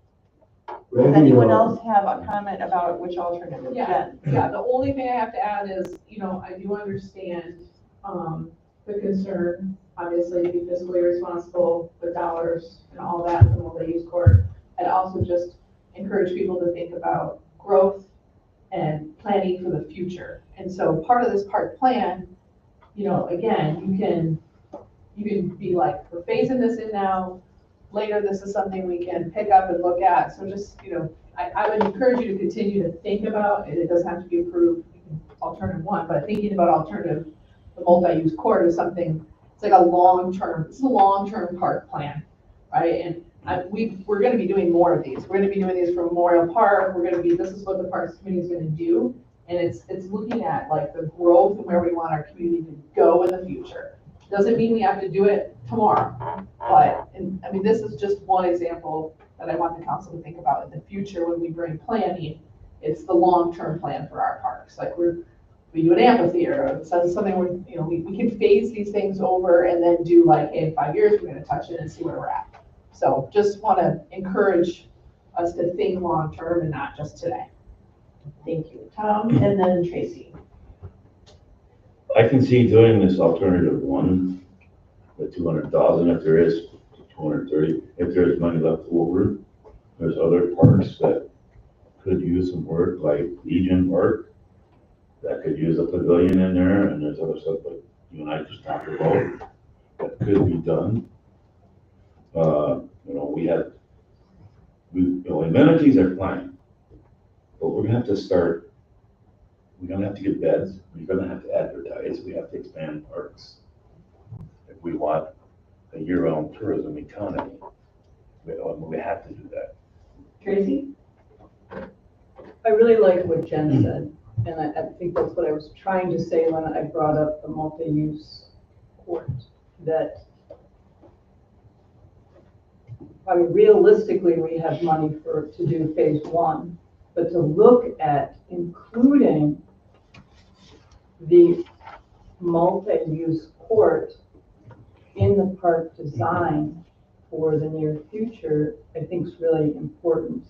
Does Randy, anyone else have a comment about which alternative? Yeah, Jen? yeah, the only thing I have to add is, I do understand, the concern, obviously, to be fiscally responsible with dollars and all that, the multi-use court. I'd also just encourage people to think about growth and planning for the future. And so part of this park plan, again, you can be like, we're phasing this in now, later this is something we can pick up and look at. So just, I would encourage you to continue to think about, and it doesn't have to be approved, alternative one, but thinking about alternative, the multi-use court is something, it's like it's a long-term park plan, right? And we're gonna be doing more of these. We're gonna be doing these for Memorial Park. This is what the Parks Committee is gonna do. And it's looking at like the growth and where we want our community to go in the future. Doesn't mean we have to do it tomorrow, but, this is just one example that I want the council to think about in the future when we bring planning. It's the long-term plan for our parks. Like we do an amphitheater, so something where, we can phase these things over and then do like, hey, in 5 years, we're gonna touch it and see where we're at. So just wanna encourage us to think long-term and not just today. Thank you, Tom, and then Tracy. I can see doing this alternative one, the 200,000, if there is 230, if there's money left over. There's other parks that could use some work, like Legion Park, that could use a pavilion in there, and there's other stuff like you and I just talked about that could be done. Amenities are fine, but we're gonna have to start, we're gonna have to get beds, we're gonna have to advertise, we have to expand parks. If we want a year-round tourism economy, we have to do that. Tracy? I really like what Jen said, and I think that's what I was trying to say when I brought up the multi-use court, that realistically, we have money to do phase one, but to look at including the multi-use court in the park design for the near future, I think is really important.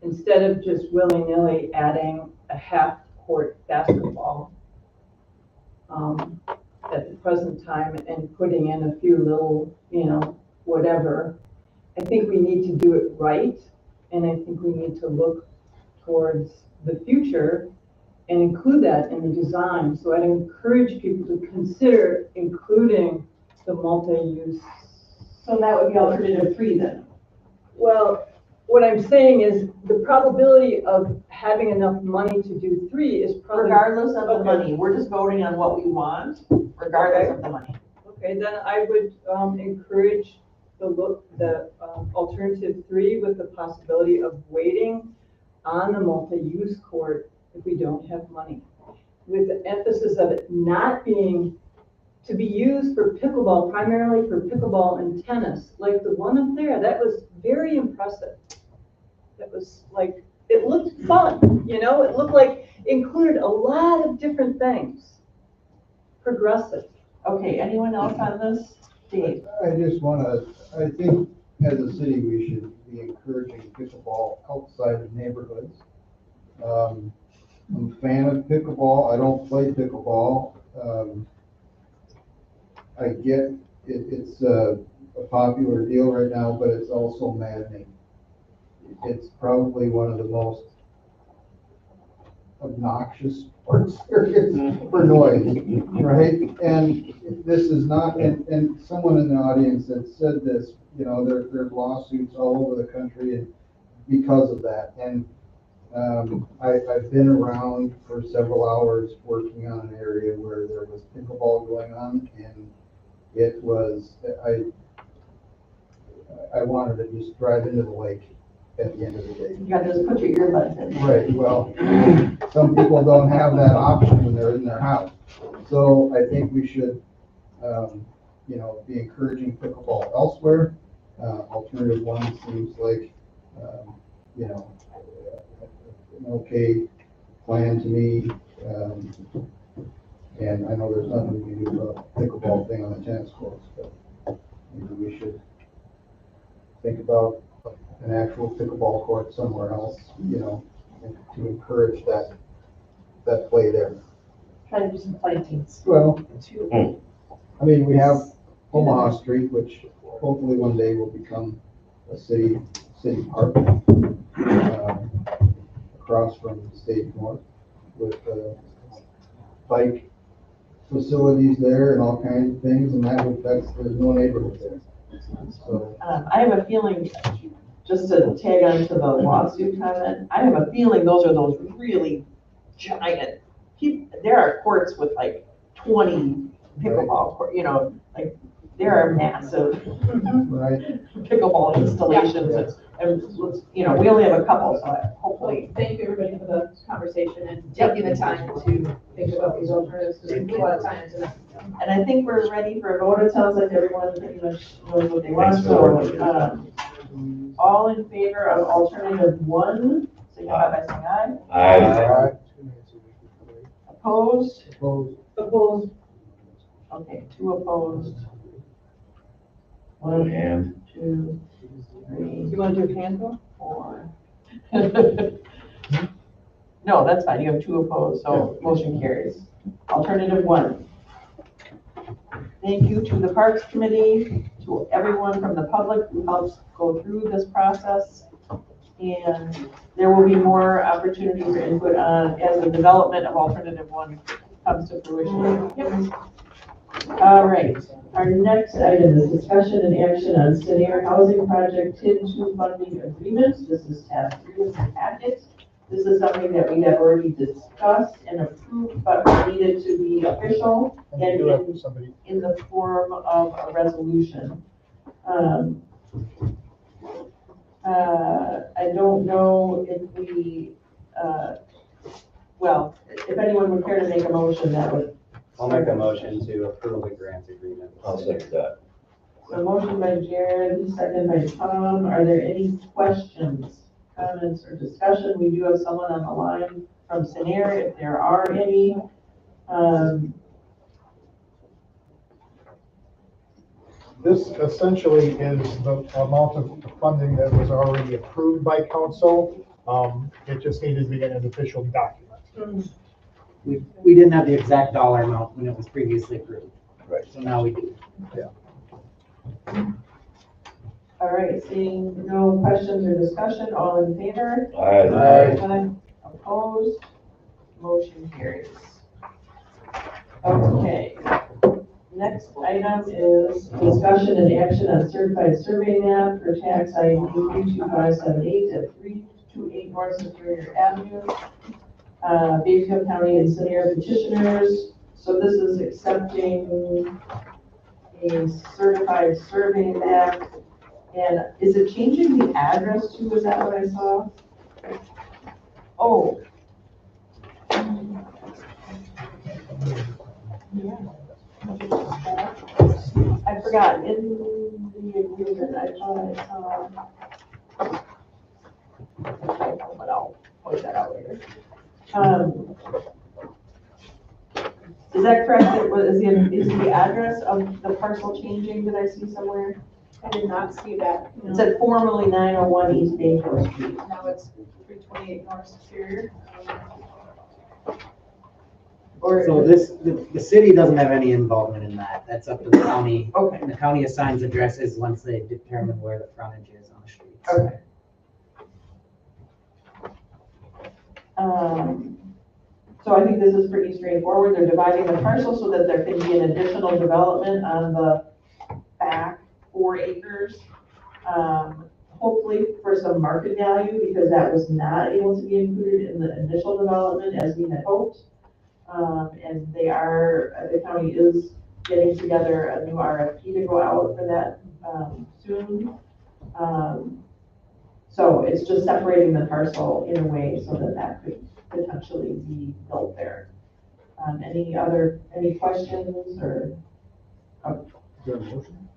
Instead of just willy-nilly adding a half-court basketball at the present time and putting in a few little, whatever. I think we need to do it right, and I think we need to look towards the future and include that in the design. So I'd encourage people to consider including the multi-use. So that would be alternative 3 then? Well, what I'm saying is the probability of having enough money to do 3 is probably. Regardless of the money, we're just voting on what we want, regardless of the money. Okay, then I would encourage the alternative 3 with the possibility of waiting on the multi-use court if we don't have money, with the emphasis of it not being to be used for pickleball, primarily for pickleball and tennis, like the one up there. That was very impressive. That was like, it looked fun, it looked like included a lot of different things. Progressive. Okay, anyone else on this? Dave? I think as a city, we should be encouraging pickleball outside of neighborhoods. I'm a fan of pickleball. I don't play pickleball. I get it's a popular deal right now, but it's also maddening. It's probably one of the most obnoxious sports there is for noise, right? And this is not, and someone in the audience had said this, there's lawsuits all over the country and because of that. And I've been around for several hours working on an area where there was pickleball going on, and it was, I wanted to just drive into the lake at the end of the day. You gotta just put your earbuds in. Right, well, some people don't have that option when they're in their house. So I think we should, be encouraging pickleball elsewhere. Alternative 1 seems like, an okay plan to me. And I know there's nothing we can do about the pickleball thing on the tennis courts, but maybe we should think about an actual pickleball court somewhere else, to encourage that play there. Try to do some plantings. Well, too. I mean, we have Omaha Street, which hopefully one day will become a city park, across from the State North, with bike facilities there and all kinds of things, and there's no neighborhood there. So, I have a feeling, just to tag on to the lawsuit comment, I have a feeling those are those really giant, there are courts with like 20 pickleball court, like there are massive pickleball installations. And, we only have a couple, so hopefully. Thank you, everybody, for the conversation and taking the time to think about these alternatives, because we put a lot of time into that. And I think we're ready for a vote. It sounds like everyone pretty much knows what they want, so, all in favor of alternative 1, signify by saying aye. Aye. Opposed? Opposed. Okay, 2 opposed. 1, And 2, 3. You want to do a hand vote? 4. No, that's fine. You have 2 opposed, so motion carries. Alternative 1. Thank you to the Parks Committee, to everyone from the public who helps go through this process. And there will be more opportunities for input on as the development of alternative 1 comes to fruition. All right, our next item is discussion and action on Senior Housing Project TID 2 funding agreements. This is task 3 of the packet. This is something that we have already discussed and approved, but we needed to be official and in the form of a resolution. I don't know if we, well, if anyone would care to make a motion, that would. I'll make a motion to approve the grant agreement. I'll second that. So motion by Jared, second by Tom. Are there any questions, comments, or discussion? We do have someone on the line from Scenario, if there are any. This essentially is the amount of funding that was already approved by council. It just needed to be in an official document. We didn't have the exact dollar amount when it was previously approved. Right. So now we do. Yeah. All right, seeing no questions or discussion, all in favor? Aye. Opposed? Motion carries. Okay. Next item is discussion and action on certified survey map for tax ID 32578 at 328 North Superior Avenue. Bayfield County and Scenario petitioners. So this is accepting a certified survey map. And is it changing the address too? Is that what I saw? Oh. Yeah. I forgot, in the agreement, I thought I saw. But I'll point that out later. Is that correct? Is the address of the parcel changing? Did I see somewhere? I did not see that. It said formerly 901 East Bayfield Street. Now it's 328 North Superior. So the city doesn't have any involvement in that. That's up to the county. Okay. And the county assigns addresses once they determine where the frontage is on the streets. Okay. So I think this is pretty straightforward. They're dividing the parcel so that there can be an additional development on the back 4 acres. Hopefully for some market value, because that was not able to be included in the initial development as we had hoped. And the county is getting together a new RFP to go out for that soon. So it's just separating the parcel in a way so that that could potentially be built there. Any questions or? Is there a motion?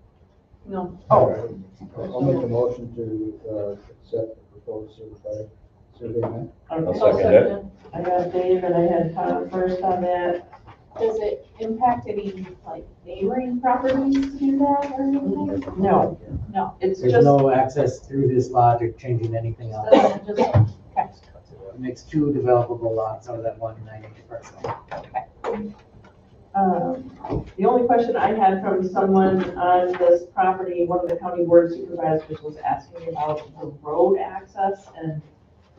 No. Oh. I'll make a motion to accept the proposed certified survey map. Okay. I'll second it. I got Dave and I had Tom first on that. Does it impact any, like, neighboring properties to do that or anything? No, No. it's There's just, no access through this lot or changing anything else. Doesn't just, okay. It makes 2 developable lots out of that 1 9-acre parcel. the only question I had from someone on this property, one of the county board supervisors was asking about the road access and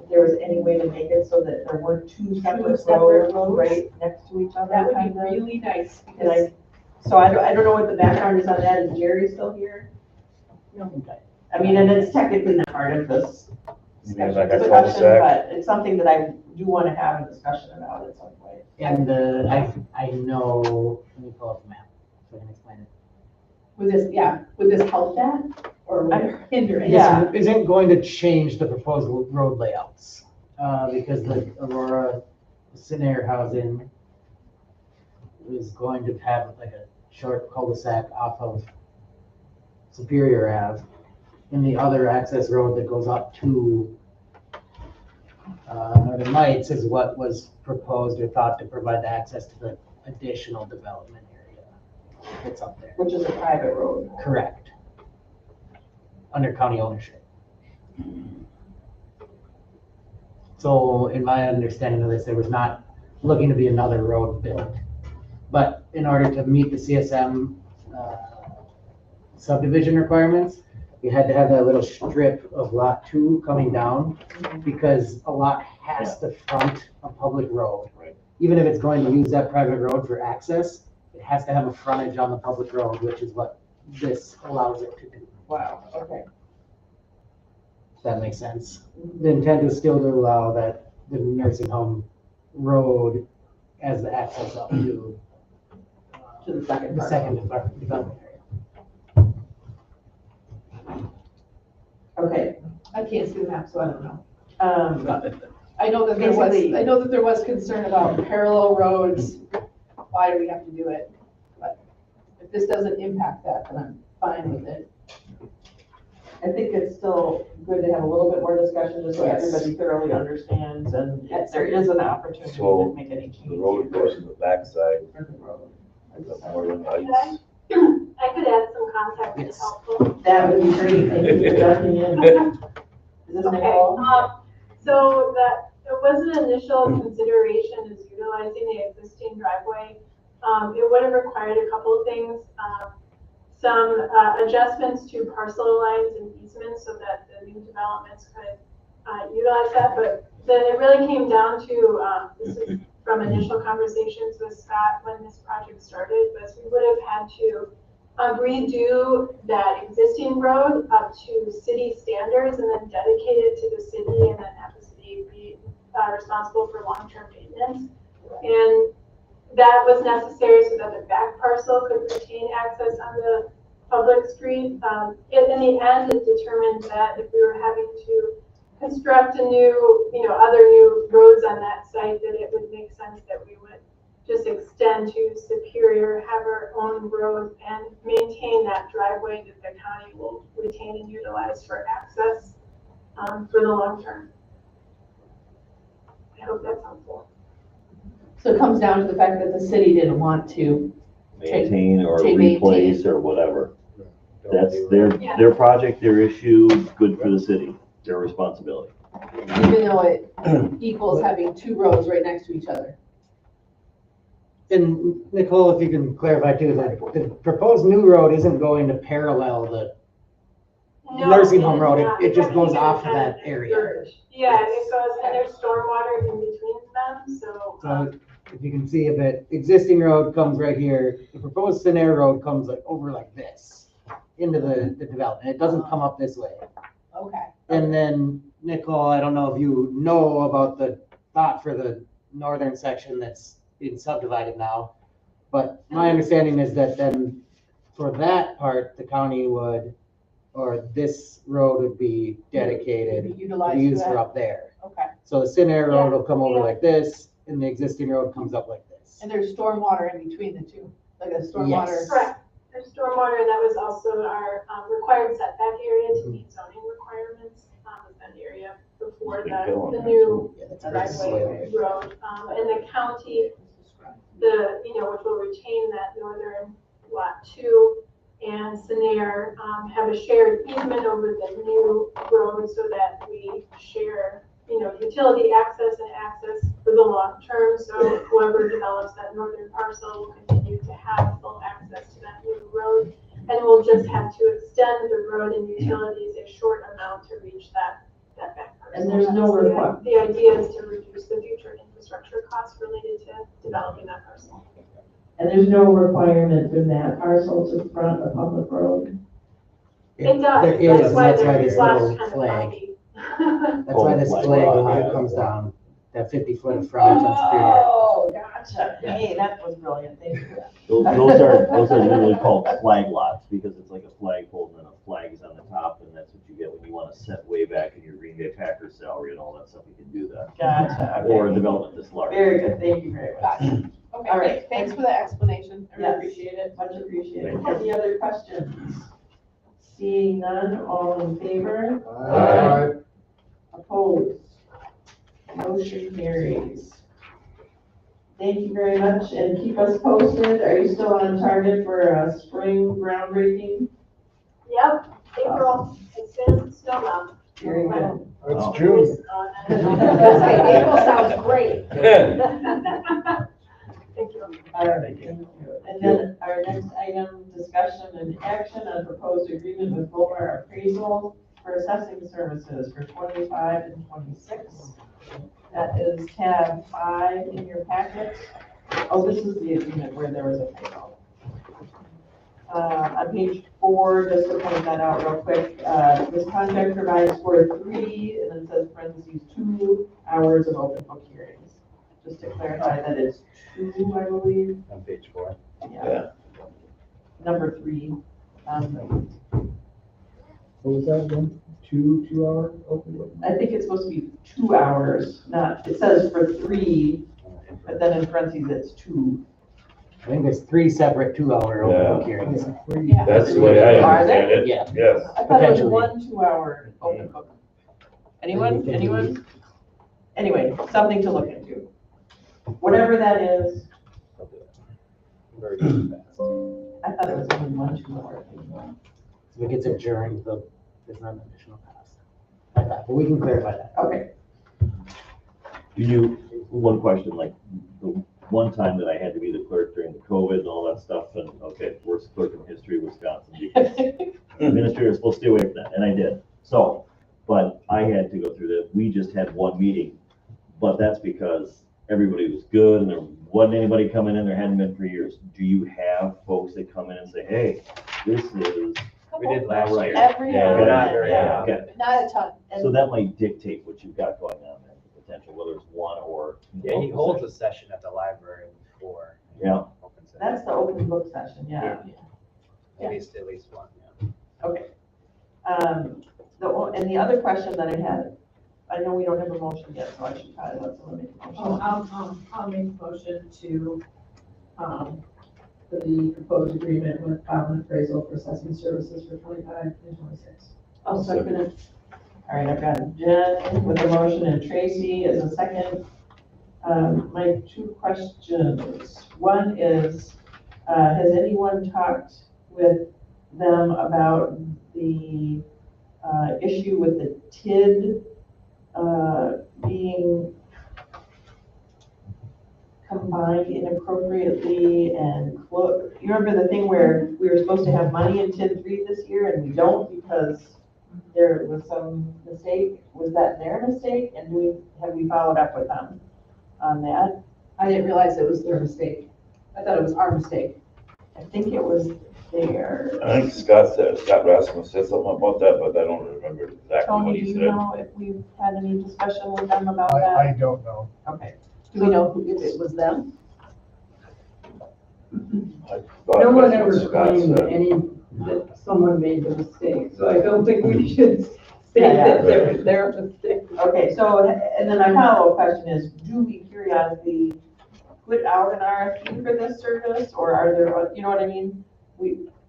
if there was any way to make it so that there weren't two separate roads right next to each other. That would kind be of. really nice, And because, I don't know what the background is on that. Is Jerry still here? No. Okay. I mean, and it's technically not part of this You mean discussion, like a cul-de-sac? but it's something that I do want to have a discussion about at some point. And I know, let me pull up the map so I can explain it. would this help that, or would it hinder it? Yeah. This isn't going to change the proposed road layouts, because the Aurora Scenario housing is going to have like a short cul-de-sac off of Superior Ave, and the other access road that goes up to Northern Lights is what was proposed or thought to provide the access to the additional development area that's up there. Which is a private road. Correct. Under county ownership. So in my understanding of this, there was not looking to be another road built. But in order to meet the CSM subdivision requirements, you had to have that little strip of lot 2 coming down because a lot has to front a public road. Right. Even if it's going to use that private road for access, it has to have a frontage on the public road, which is what this allows it to do. Wow, okay. If that makes sense. The intent is still to allow that the nursing home road as the access up to the second part. Development area. Okay. I can't see the map, so I don't know. Um, I know that there was concern about parallel roads. Why do we have to do it? But if this doesn't impact that, then I'm fine with it. I think it's still good to have a little bit more discussion just so Yes. everybody thoroughly understands and if there is an opportunity So, to make any change. The road goes to the backside of Northern Lights. I could add some context if helpful. That would be great. Thank you for jumping in. Is this Okay, Nicole? so that, it was an initial consideration is utilizing the existing driveway. It would have required a couple of things. Some adjustments to parcel lines and easements so that the new developments could utilize that. But then it really came down to, this is from initial conversations with Scott when this project started, was we would have had to redo that existing road up to city standards and then dedicate it to the city and then have the city be responsible for long-term maintenance. And that was necessary so that the back parcel could retain access on the public street. In the end, it determined that if we were having to construct a new, other new roads on that site, that it would make sense that we would just extend to Superior, have our own road, and maintain that driveway that the county will retain and utilize for access for the long term. I hope that's helpful. So it comes down to the fact that the city didn't want to Maintain or to replace or whatever. That's their project, their issue, good for the city, their responsibility. even though it equals having 2 roads right next to each other. And Nicole, if you can clarify too, that the proposed new road isn't going to parallel the nursing home road, it just goes off of that area. Yeah, it goes, and there's stormwater in between them, so. So if you can see, if the existing road comes right here, the proposed scenario road comes like over like this into the development. It doesn't come up this way. Okay. And then Nicole, I don't know if you know about the thought for the northern section that's being subdivided now, but my understanding is that then for that part, the county would, or this road would be dedicated to Utilized use for for that? up there. Okay. So the scenario road will come over like this, and the existing road comes up like this. And there's stormwater in between the two, like a stormwater. Yes. Correct. There's stormwater, and that was also our required setback area to meet zoning requirements. That area before for the new driveway road. And the county, which will retain that northern lot 2 and Scenair, have a shared easement over the new road so that we share, utility access and access for the long term. So whoever develops that northern parcel will continue to have full access to that new road. And we'll just have to extend the road and utilities a short amount to reach that back parcel. And there's no requirement. The idea is to reduce the future infrastructure costs related to developing that parcel. And there's no requirement for that parcel to front a public road? It does. There is, That's why that's why this flash little kind of flag. funky. That's why this flag comes down, that 50-foot of frontage on Superior. Oh, gotcha. Hey, that was brilliant. Thank you. Those are literally called flag lots, because it's like a flagpole and then a flag is on the top, and that's what you get when you want to set way back in your Green Bay Packers salary and all that stuff. You can do that. Gotcha. Or a development this large. Very good. Thank you very much. Okay, All right. thanks for the explanation. I really Yes. appreciate it. Much appreciated. Any other questions? Seeing none, all in favor? Aye. Opposed? Motion carries. Thank you very much, and keep us posted. Are you still on target for a spring groundbreaking? Yep, April, as soon as snow melts. Very good. That's June. April sounds great. Thank you. All right, thank you. And then our next item, discussion and action on proposed agreement with Bowler Appraisal for assessing services for 25 and 26. That is tab 5 in your packet. Oh, this is the agreement where there was a typo. On page 4, just to point that out real quick, this contract provides for 3, and then says parentheses, 2 hours of open book hearings. Just to clarify that it's 2, I believe. On page 4. Yeah. Number 3. What was that again? 2 hour open book? I think it's supposed to be 2 hours, not, it says for 3, but then in parentheses it's 2. I think there's 3 separate 2-hour open book hearings. That's the way I Are there? understand it. Yeah. Yes. I thought it was Potentially. 1 2-hour open book. Anyone? Anyway, something to look into. Whatever that is, Very fast. I thought it was only 1 2-hour thing. If it gets adjourned, there's not an additional cost. I thought, but we can clarify that. Okay. One question, like, the one time that I had to be the clerk during the COVID and all that stuff, and, okay, worst clerk in history of Wisconsin, because the administrator was supposed to stay away from that, and I did. So, but I had to go through that. We just had one meeting, but that's because everybody was good and there wasn't anybody coming in, there hadn't been for years. Do you have folks that come in and say, hey, this is. We did last year. Every Yeah, now not and very then, often. Okay, not a ton. so that might dictate what you've got going on there, the potential, whether it's 1 or. Yeah, he holds a session at the library before. Yeah. Open session. That's the open book session, yeah. At least one, yeah. Okay. And the other question that I had, I know we don't have a motion yet, so I should probably let someone make a motion. I'll make a motion to, for the proposed agreement with Bowler Appraisal for assessment services for 25 and 26. I'll second it. All right, I've got Jen with a motion and Tracy as a second. My 2 questions. One is, has anyone talked with them about the issue with the TID being combined inappropriately and you remember the thing where we were supposed to have money in TID 3 this year and we don't because there was some mistake? Was that their mistake? And have we followed up with them on that? I didn't realize it was their mistake. I thought it was our mistake. I think it was there. I think Scott Rasmus said something about that, but I don't remember exactly what Tony, do he you said. know if we've had any discussion with them about I that? don't know. Okay. Do we know if it was them? I thought No one that's ever what Scott claimed said. that someone made the mistake, so I don't think we should say Yeah. that it was their mistake. Okay, so, and then my follow-up question is, do we periodically put out an RFP for this service, or are there, you know what I mean?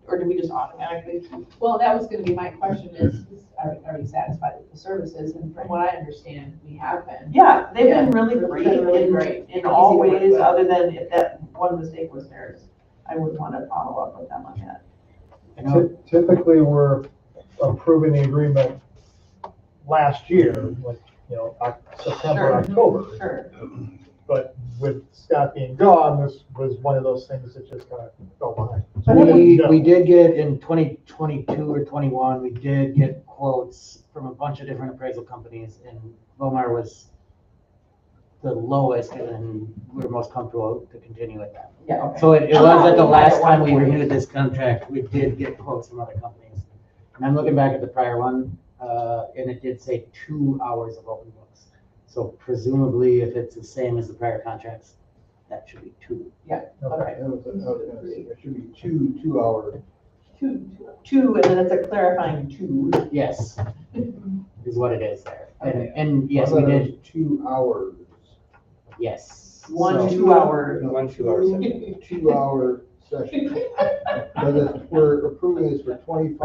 Or do we just automatically? Well, that was gonna be my question is are we satisfied with the services? And from what I understand, we have been. Yeah, they've been really They've great been really great. in all Easy to work ways, with. other than if that one mistake was theirs. I would want to follow up with them on that. Typically, we're approving the agreement last year, like, September, October. Sure. But with Scott being gone, this was one of those things that just kind of fell behind. We did get in 2022 or 21, we did get quotes from a bunch of different appraisal companies, and Bomar was the lowest, and we're most comfortable to continue with that. Yeah, okay. So it was at the last time we renewed this contract, we did get quotes from other companies. And I'm looking back at the prior one, and it did say 2 hours of open books. So presumably, if it's the same as the prior contracts, that should be 2. Yeah, okay. It should be 2 hours. Two, and then it's a clarifying 2. Yes, is what it is there. And yes, we did. 2 hours. Yes. One So- 2 hour. 1 2 hour session. 2 hour session. Because we're approving this for 25